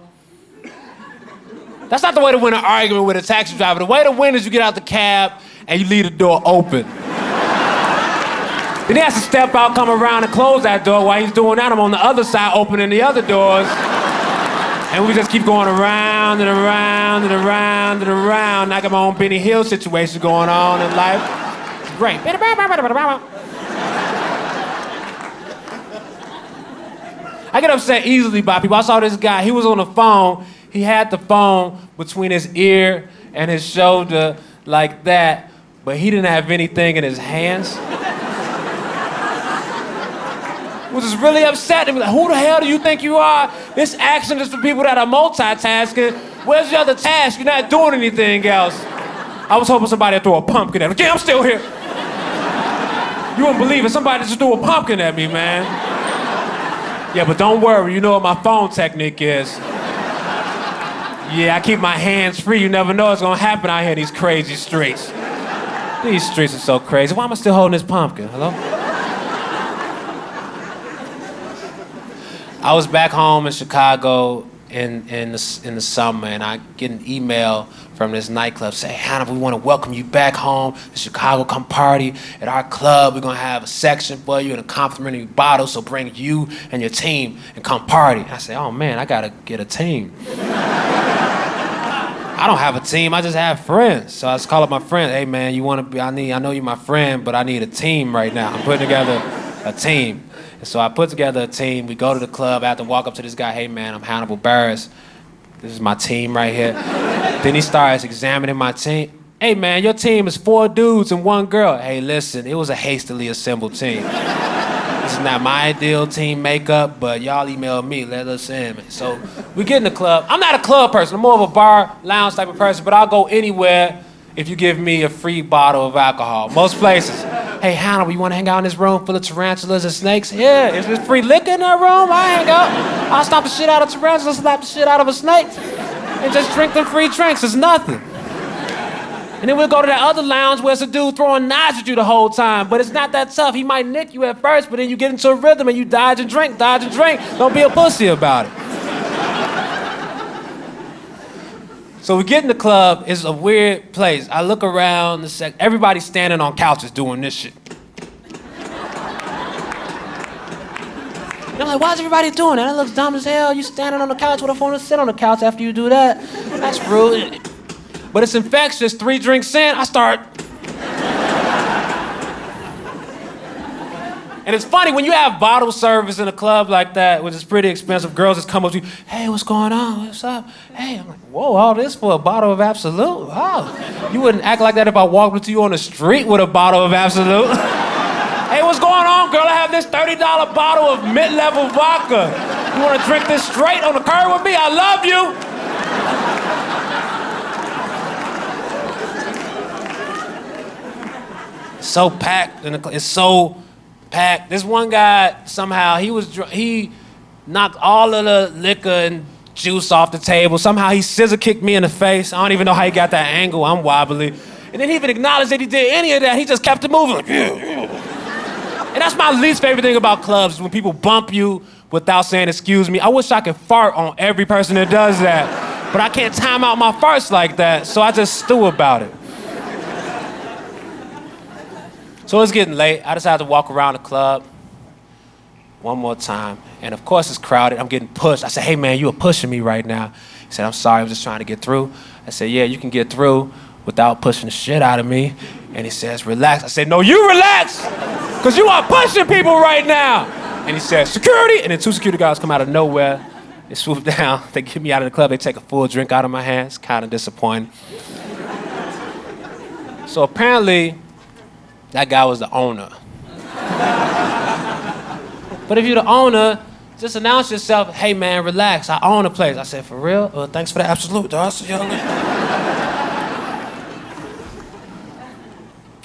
That's not the way to win an argument with a taxi driver. The way to win is you get out the cab and you leave the door open. Then he has to step out, come around and close that door. While he's doing that, I'm on the other side opening the other doors. And we just keep going around and around and around and around. I got my own Benny Hill situation going on in life. It's great. I get upset easily by people. I saw this guy, he was on the phone. He had the phone between his ear and his shoulder like that, but he didn't have anything in his hands. Which is really upsetting. Like, who the hell do you think you are? This action is for people that are multitasking. Where's the other task? You're not doing anything else. I was hoping somebody would throw a pumpkin at me. Yeah, I'm still here. You wouldn't believe it. Somebody just threw a pumpkin at me, man. Yeah, but don't worry. You know what my phone technique is. Yeah, I keep my hands free. You never know what's gonna happen out here in these crazy streets. These streets are so crazy. Why am I still holding this pumpkin? Hello? I was back home in Chicago in the summer, and I get an email from this nightclub saying, Hannibal, we want to welcome you back home to Chicago. Come party at our club. We're going to have a section for you and a complimentary bottle, so bring you and your team and come party. I say, oh man, I got to get a team. I don't have a team, I just have friends. So I just call up my friend, hey man, you want to be, I know you're my friend, but I need a team right now. I'm putting together a team. And so I put together a team. We go to the club. I have to walk up to this guy. Hey, man, I'm Hannibal Buress. This is my team right here. Then he starts examining my team. Hey, man, your team is 4 dudes and 1 girl. Hey, listen, it was a hastily assembled team. This is not my ideal team makeup, but y'all emailed me. Let us in. So we get in the club. I'm not a club person. I'm more of a bar, lounge type of person, but I'll go anywhere if you give me a free bottle of alcohol. Most places. Hey, Hannibal, you want to hang out in this room full of tarantulas and snakes? Yeah, is there free liquor in that room? I hang out. I'll stop the shit out of tarantulas, slap the shit out of a snake, and just drink them free drinks. It's nothing. And then we'll go to that other lounge where it's a dude throwing knives at you the whole time, but it's not that tough. He might nick you at first, but then you get into a rhythm and you dodge and drink, dodge and drink. Don't be a pussy about it. So we get in the club, it's a weird place. I look around, everybody's standing on couches doing this shit. And I'm like, why is everybody doing that? That looks dumb as hell. You standing on the couch with a phone to sit on the couch after you do that. That's rude. But it's infectious. 3 drinks in, I start. And it's funny, when you have bottle service in a club like that, which is pretty expensive, girls just come up to you, hey, what's going on? What's up? Hey, I'm like, whoa, all this for a bottle of Absolute? Wow. You wouldn't act like that if I walked up to you on the street with a bottle of Absolute. Hey, what's going on, girl? I have this $30 bottle of mid-level vodka. You want to drink this straight on the curb with me? I love you. So packed, it's so packed. This one guy, somehow, he knocked all of the liquor and juice off the table. Somehow he scissor kicked me in the face. I don't even know how he got that angle. I'm wobbly. And then he even acknowledged that he did any of that. He just kept it moving. Like, and that's my least favorite thing about clubs, is when people bump you without saying excuse me. I wish I could fart on every person that does that, but I can't time out my farts like that, so I just stew about it. So it's getting late. I decided to walk around the club one more time. And of course it's crowded. I'm getting pushed. I said, hey man, you are pushing me right now. He said, I'm sorry, I'm just trying to get through. I said, yeah, you can get through without pushing the shit out of me. And he says, relax. I said, no, you relax, because you are pushing people right now. And he said, security. And then 2 security guards come out of nowhere. They swoop down. They get me out of the club. They take a full drink out of my hands. Kind of disappointing. So apparently, that guy was the owner. But if you're the owner, just announce yourself, hey man, relax, I own the place. I said, for real? Well, thanks for the Absolute, dog.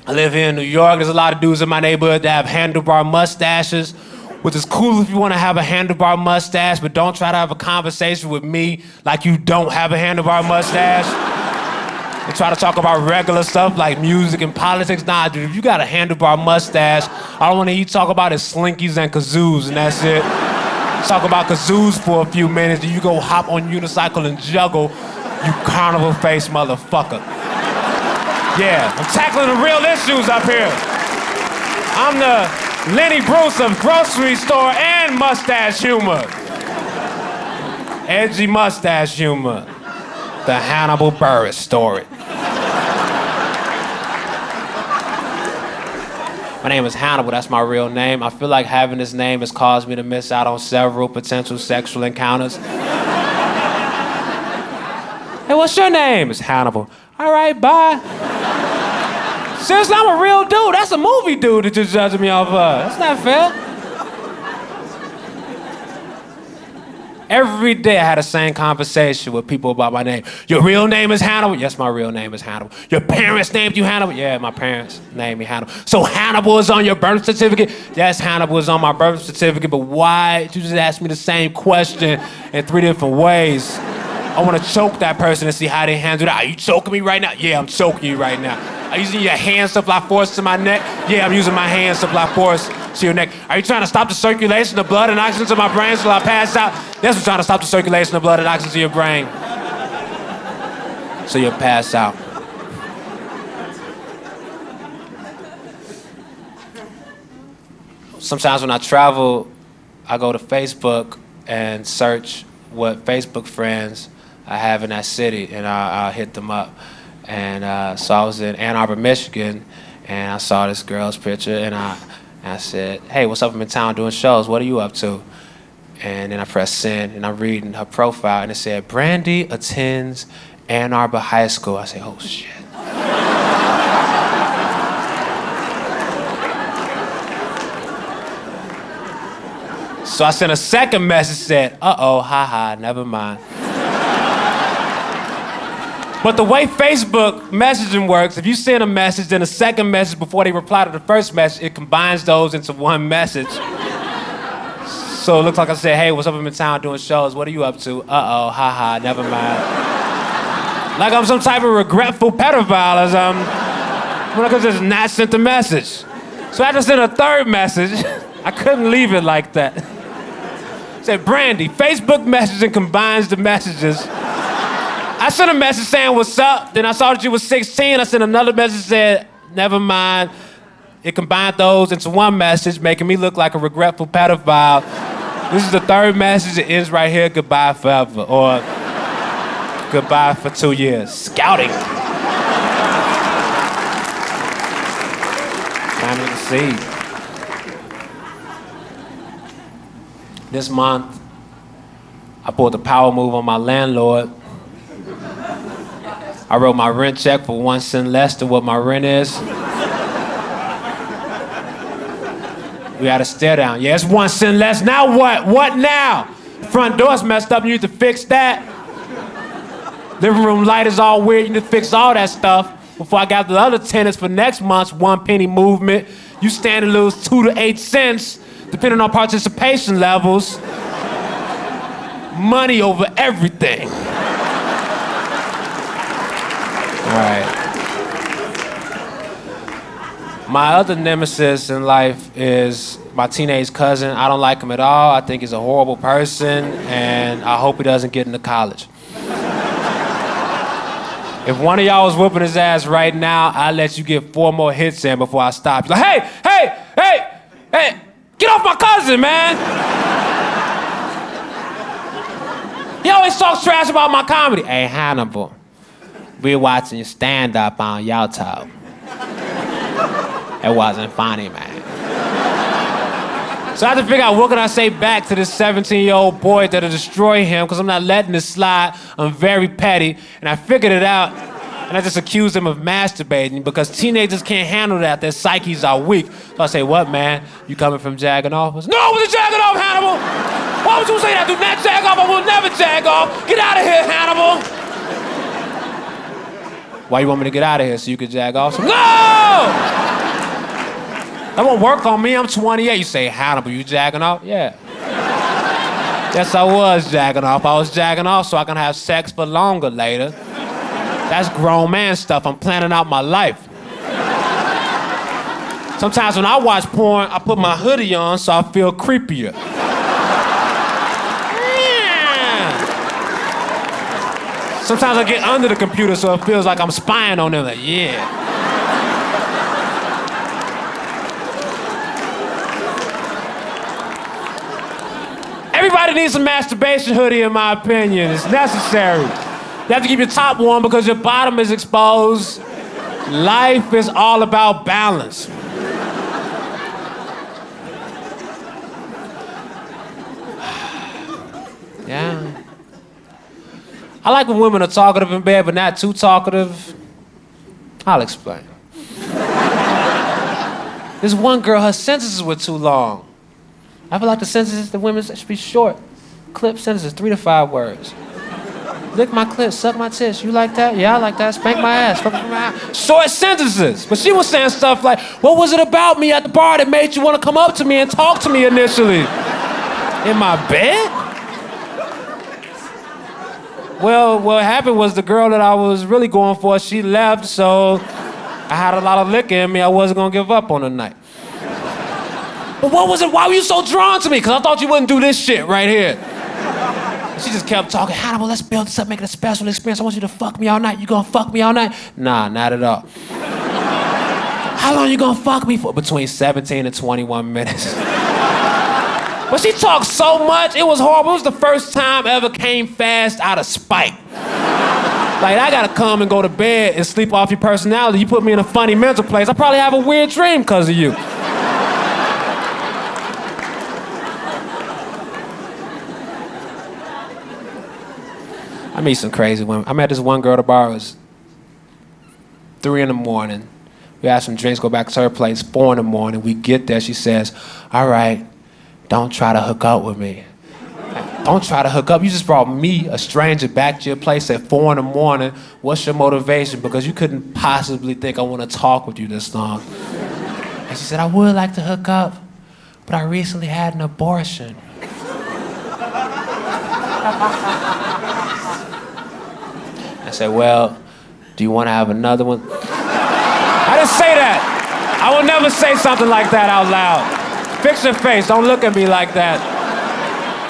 I live here in New York. There's a lot of dudes in my neighborhood that have handlebar mustaches, which is cool if you want to have a handlebar mustache, but don't try to have a conversation with me like you don't have a handlebar mustache. And try to talk about regular stuff like music and politics. Nah, dude, if you got a handlebar mustache, I don't want to hear you talk about is slinkies and kazoos, and that's it. Talk about kazoos for a few minutes, then you go hop on unicycle and juggle, you carnival-faced motherfucker. Yeah, I'm tackling the real issues up here. I'm the Lenny Bruce of grocery store and mustache humor. Edgy mustache humor. The Hannibal Buress story. My name is Hannibal, that's my real name. I feel like having this name has caused me to miss out on several potential sexual encounters. Hey, what's your name? It's Hannibal. All right, bye. Seriously, I'm a real dude. That's a movie dude that you're judging me off of. That's not fair. Every day I had the same conversation with people about my name. Your real name is Hannibal? Yes, my real name is Hannibal. Your parents named you Hannibal? Yeah, my parents named me Hannibal. So Hannibal is on your birth certificate? Yes, Hannibal is on my birth certificate, but why did you just ask me the same question in 3 different ways? I want to choke that person and see how they handle that. Are you choking me right now? Yeah, I'm choking you right now. Are you using your hand supply force to my neck? Yeah, I'm using my hand supply force See your neck. Are you trying to stop the circulation of blood and oxygen to my brain so I pass out? Yes, I'm trying to stop the circulation of blood and oxygen to your brain. So you'll pass out. Sometimes when I travel, I go to Facebook and search what Facebook friends I have in that city, and I'll hit them up. And so I was in Ann Arbor, Michigan, and I saw this girl's picture, and I said, hey, what's up? I'm in town doing shows. What are you up to? And then I pressed send, and I'm reading her profile, and it said, Brandy attends Ann Arbor High School. I said, oh, shit. So I sent a second message, said, uh-oh, haha, never mind. But the way Facebook messaging works, if you send a message, then a second message before they reply to the first message, it combines those into one message. So it looks like I said, hey, what's up? I'm in town doing shows. What are you up to? Uh-oh, haha, never mind. Like I'm some type of regretful pedophile as when I could just not sent the message. So I just sent a third message. I couldn't leave it like that. Said, Brandy, Facebook messaging combines the messages. I sent a message saying, what's up? Then I saw that you was 16. I sent another message that said, never mind. It combined those into one message, making me look like a regretful pedophile. This is the third message. It ends right here, goodbye forever. Or goodbye for 2 years. Scouting. Planting the seed. This month, I pulled the power move on my landlord. I wrote my rent check for 1 cent less than what my rent is. We had a stare down. Yeah, it's 1 cent less. Now what? What now? Front door's messed up. You need to fix that. Living room light is all weird. You need to fix all that stuff. Before I got the other tenants for next month's 1 penny movement, you stand to lose 2 to 8 cents, depending on participation levels. Money over everything. All right. My other nemesis in life is my teenage cousin. I don't like him at all. I think he's a horrible person, and I hope he doesn't get into college. If one of y'all was whooping his ass right now, I'll let you get 4 more hits in before I stop you. Like, hey, get off my cousin, man. He always talks trash about my comedy. Hey, Hannibal, we're watching your stand-up on YouTube. It wasn't funny, man. So I had to figure out what can I say back to this 17-year-old boy that'll destroy him, because I'm not letting this slide. I'm very petty. And I figured it out, and I just accused him of masturbating because teenagers can't handle that. Their psyches are weak. So I say, what, man? You coming from jagging off? I said, no, I wasn't jagging off, Hannibal. Why would you say that? Do not jag off. I will never jag off. Get out of here, Hannibal. Why you want me to get out of here so you can jag off? So, no! That won't work on me. I'm 28. You say, Hannibal, you jagging off? Yeah. Yes, I was jagging off. I was jagging off so I can have sex for longer later. That's grown man stuff. I'm planning out my life. Sometimes when I watch porn, I put my hoodie on so I feel creepier. Sometimes I get under the computer so it feels like I'm spying on them. Like, yeah. Everybody needs a masturbation hoodie, in my opinion. It's necessary. You have to keep your top warm because your bottom is exposed. Life is all about balance. Yeah. I like when women are talkative in bed, but not too talkative. I'll explain. There's one girl, her sentences were too long. I feel like the sentences that women should be short. Clip sentences, 3 to 5 words. Lick my clit, suck my tits. You like that? Yeah, I like that. Spank my ass. Fuck my ass. Short sentences. But she was saying stuff like, what was it about me at the bar that made you want to come up to me and talk to me initially? In my bed? Well, what happened was the girl that I was really going for, she left, so I had a lot of liquor in me. I wasn't going to give up on the night. But what was it? Why were you so drawn to me? Because I thought you wouldn't do this shit right here. She just kept talking. Hannibal, let's build this up, make it a special experience. I want you to fuck me all night. You gonna fuck me all night? Nah, not at all. How long you gonna fuck me for? Between 17 and 21 minutes. But she talked so much, it was horrible. It was the first time I ever came fast out of spite. Like, I gotta come and go to bed and sleep off your personality. You put me in a funny mental place, I probably have a weird dream because of you. I meet some crazy women. I met this one girl at the bar. It was 3 in the morning. We had some drinks, go back to her place, 4 in the morning. We get there, she says, all right, don't try to hook up with me. Don't try to hook up. You just brought me, a stranger, back to your place at 4 in the morning. What's your motivation? Because you couldn't possibly think I want to talk with you this long. And she said, I would like to hook up, but I recently had an abortion. I said, well, do you want to have another one? I didn't say that. I will never say something like that out loud. Fix your face, don't look at me like that.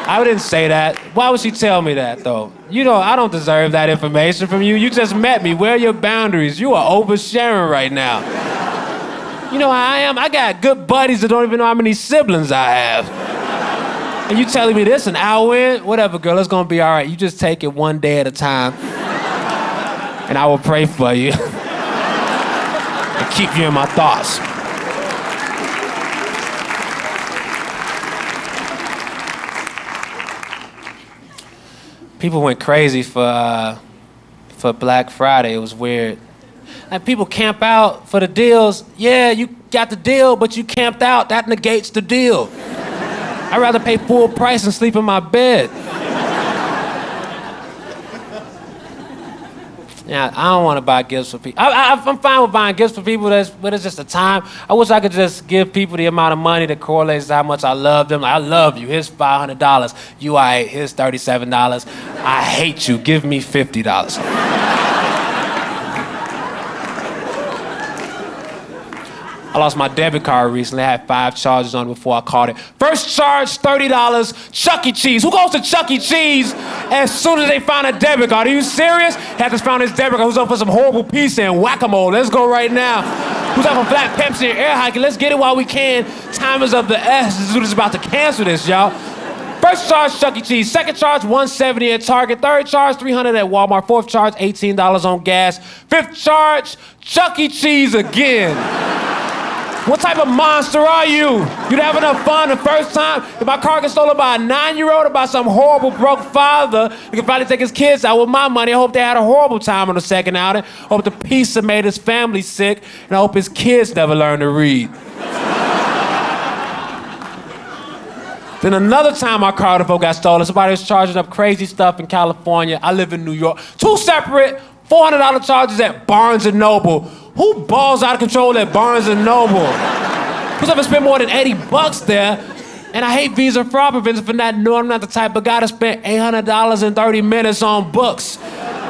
I didn't say that. Why would she tell me that, though? You know, I don't deserve that information from you. You just met me. Where are your boundaries? You are oversharing right now. You know how I am? I got good buddies that don't even know how many siblings I have. And you telling me this an hour in? Whatever, girl, it's gonna be all right. You just take it one day at a time. And I will pray for you. And keep you in my thoughts. People went crazy for Black Friday. It was weird. Like, people camp out for the deals. Yeah, you got the deal, but you camped out. That negates the deal. I'd rather pay full price and sleep in my bed. Yeah, I don't want to buy gifts for people. I'm fine with buying gifts for people, but it's just a time. I wish I could just give people the amount of money that correlates to how much I love them. Like, I love you, here's $500. You, all right, here's $37. I hate you, give me $50. I lost my debit card recently. I had 5 charges on it before I caught it. First charge, $30, Chuck E. Cheese. Who goes to Chuck E. Cheese as soon as they find a debit card? Are you serious? Had to find his debit card. Who's up for some horrible pizza and whack-a-mole? Let's go right now. Who's up for flat Pepsi and air hiking? Let's get it while we can. Time is of the essence. This dude is about to cancel this, y'all. First charge, Chuck E. Cheese. Second charge, $170 at Target. Third charge, $300 at Walmart. Fourth charge, $18 on gas. Fifth charge, Chuck E. Cheese again. What type of monster are you? You'd have enough fun the first time? If my car gets stolen by a 9-year-old or by some horrible broke father, he could probably take his kids out with my money. I hope they had a horrible time on the second outing. I hope the pizza made his family sick, and I hope his kids never learn to read. Then another time my car got stolen, somebody was charging up crazy stuff in California. I live in New York. 2 separate $400 charges at Barnes & Noble. Who balls out of control at Barnes & Noble? Who's ever spent more than $80 there? And I hate Visa fraud prevention for not knowing I'm not the type of guy to spend $800 in 30 minutes on books.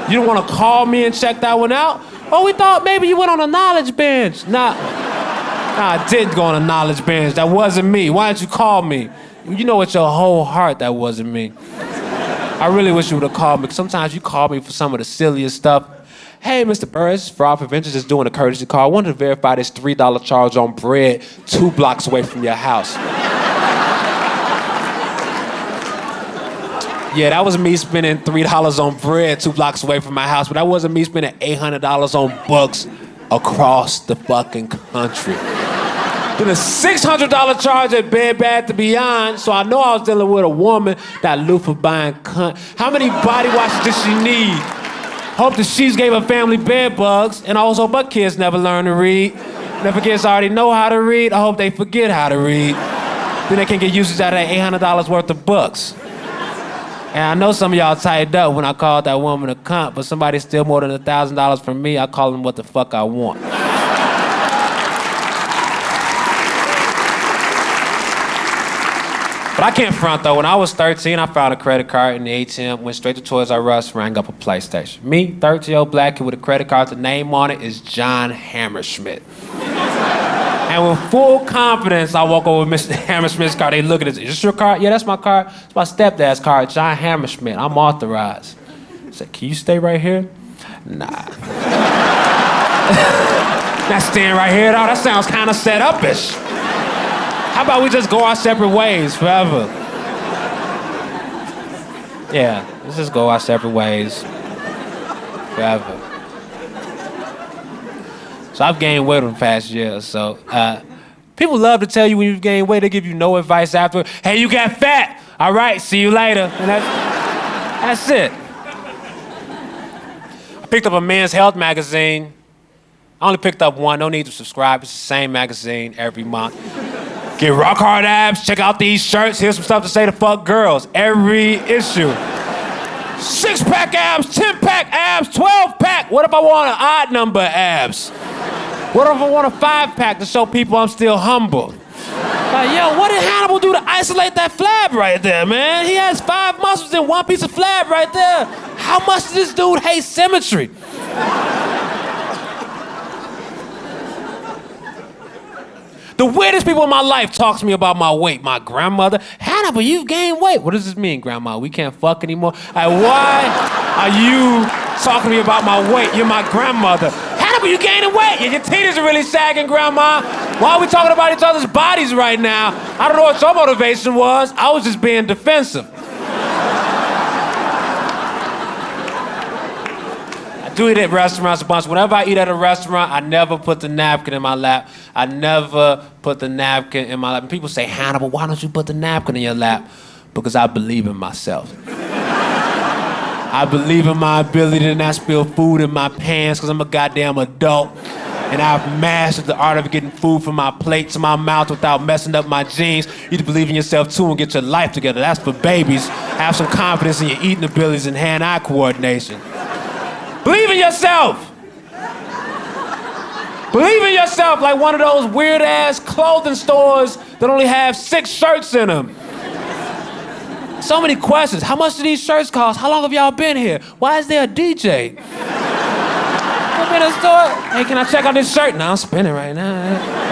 You don't want to call me and check that one out? Oh, we thought maybe you went on a knowledge bench. Nah, I didn't go on a knowledge bench. That wasn't me. Why didn't you call me? You know with your whole heart that wasn't me. I really wish you would have called me, because sometimes you call me for some of the silliest stuff. Hey, Mr. Buress, Fraud Prevention is doing a courtesy call. I wanted to verify this $3 charge on bread 2 blocks away from your house. Yeah, that was me spending $3 on bread 2 blocks away from my house, but that wasn't me spending $800 on books across the fucking country. Then a $600 charge at Bed Bath & Beyond, so I know I was dealing with a woman that loofah buying cunt. How many body washes did she need? Hope the sheets gave her family bed bugs, and also hope her kids never learn to read. And if her kids already know how to read, I hope they forget how to read. Then they can get usage out of that $800 worth of books. And I know some of y'all tightened up when I called that woman a cunt, but somebody steal more than $1,000 from me, I call them what the fuck I want. But I can't front, though. When I was 13, I found a credit card in the ATM, went straight to Toys R Us, rang up a PlayStation. Me, 13-year-old black kid with a credit card, the name on it is John Hammerschmidt. And with full confidence, I walk over to Mr. Hammersmith's car. They look at it. Is this your car? Yeah, that's my car. It's my stepdad's car, John Hammersmith. I'm authorized. I said, can you stay right here? Nah. Not staying right here, though. That sounds kind of set up-ish. How about we just go our separate ways forever? Yeah, let's just go our separate ways forever. So I've gained weight in the past year. So people love to tell you when you've gained weight. They give you no advice after. Hey, you got fat. All right, see you later. And that's it. I picked up a men's health magazine. I only picked up one. No need to subscribe. It's the same magazine every month. Get rock hard abs. Check out these shirts. Here's some stuff to say to fuck girls. Every issue. 6-pack abs, 10-pack abs, 12-pack. What if I want an odd number abs? What if I want a 5-pack to show people I'm still humble? Like, yo, what did Hannibal do to isolate that flab right there, man? He has 5 muscles in one piece of flab right there. How much does this dude hate symmetry? The weirdest people in my life talk to me about my weight. My grandmother, Hannibal, you've gained weight. What does this mean, Grandma? We can't fuck anymore? Like, why are you talking to me about my weight? You're my grandmother. Hannibal, you gaining weight. Your titties are really sagging, Grandma. Why are we talking about each other's bodies right now? I don't know what your motivation was. I was just being defensive. I do eat at restaurants a bunch. Whenever I eat at a restaurant, I never put the napkin in my lap. I never put the napkin in my lap. And people say, Hannibal, why don't you put the napkin in your lap? Because I believe in myself. I believe in my ability to not spill food in my pants because I'm a goddamn adult. And I've mastered the art of getting food from my plate to my mouth without messing up my jeans. You need to believe in yourself too and get your life together. That's for babies. Have some confidence in your eating abilities and hand-eye coordination. Believe in yourself. Believe in yourself like one of those weird-ass clothing stores that only have 6 shirts in them. So many questions. How much do these shirts cost? How long have y'all been here? Why is there a DJ? I'm in a store. Hey, can I check out this shirt? No, I'm spinning right now.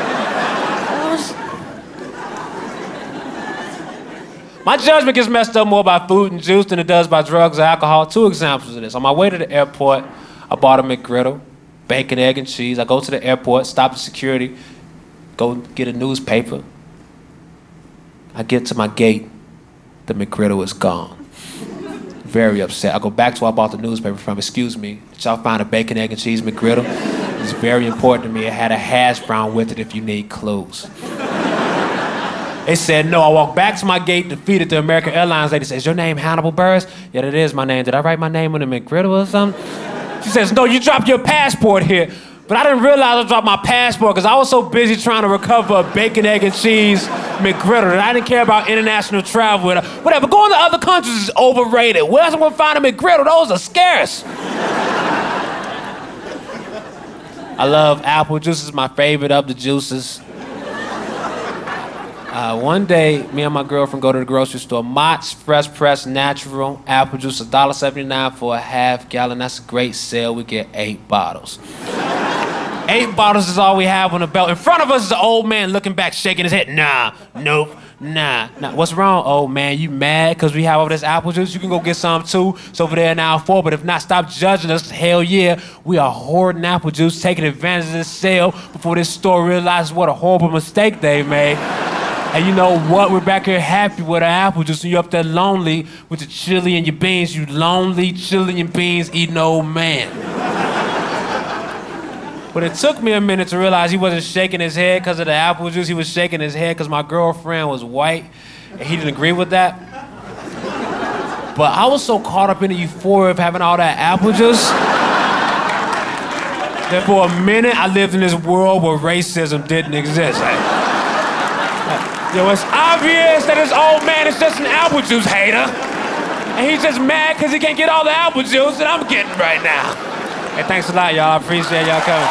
My judgment gets messed up more by food and juice than it does by drugs or alcohol. 2 examples of this. On my way to the airport, I bought a McGriddle, bacon, egg, and cheese. I go to the airport, stop at security, go get a newspaper. I get to my gate, the McGriddle is gone. Very upset. I go back to where I bought the newspaper from. Excuse me, did y'all find a bacon, egg, and cheese McGriddle? It's very important to me. It had a hash brown with it if you need clues. They said no. I walked back to my gate, defeated the American Airlines lady. Says, your name Hannibal Buress? Yeah, that is my name. Did I write my name on the McGriddle or something? She says, no, you dropped your passport here. But I didn't realize I dropped my passport because I was so busy trying to recover a bacon, egg, and cheese McGriddle that I didn't care about international travel. Whatever, going to other countries is overrated. Where else am I going to find a McGriddle? Those are scarce. I love apple juice. It's my favorite of the juices. One day, me and my girlfriend go to the grocery store. Mott's Fresh Press Natural apple juice, $1.79 for a half gallon. That's a great sale. We get 8 bottles. 8 bottles is all we have on the belt. In front of us is an old man looking back, shaking his head. Nah, nope, nah. What's wrong, old man? You mad because we have all this apple juice? You can go get some too. It's over there in aisle 4, but if not, stop judging us. Hell yeah, we are hoarding apple juice, taking advantage of this sale before this store realizes what a horrible mistake they made. And you know what? We're back here happy with our apple juice, and you're up there lonely with your chili and your beans. You lonely chili and beans eating old man. But it took me a minute to realize he wasn't shaking his head because of the apple juice. He was shaking his head because my girlfriend was white, and he didn't agree with that. But I was so caught up in the euphoria of having all that apple juice that for a minute I lived in this world where racism didn't exist. Yo, it's obvious that this old man is just an apple juice hater. And he's just mad because he can't get all the apple juice that I'm getting right now. Hey, thanks a lot, y'all. I appreciate y'all coming.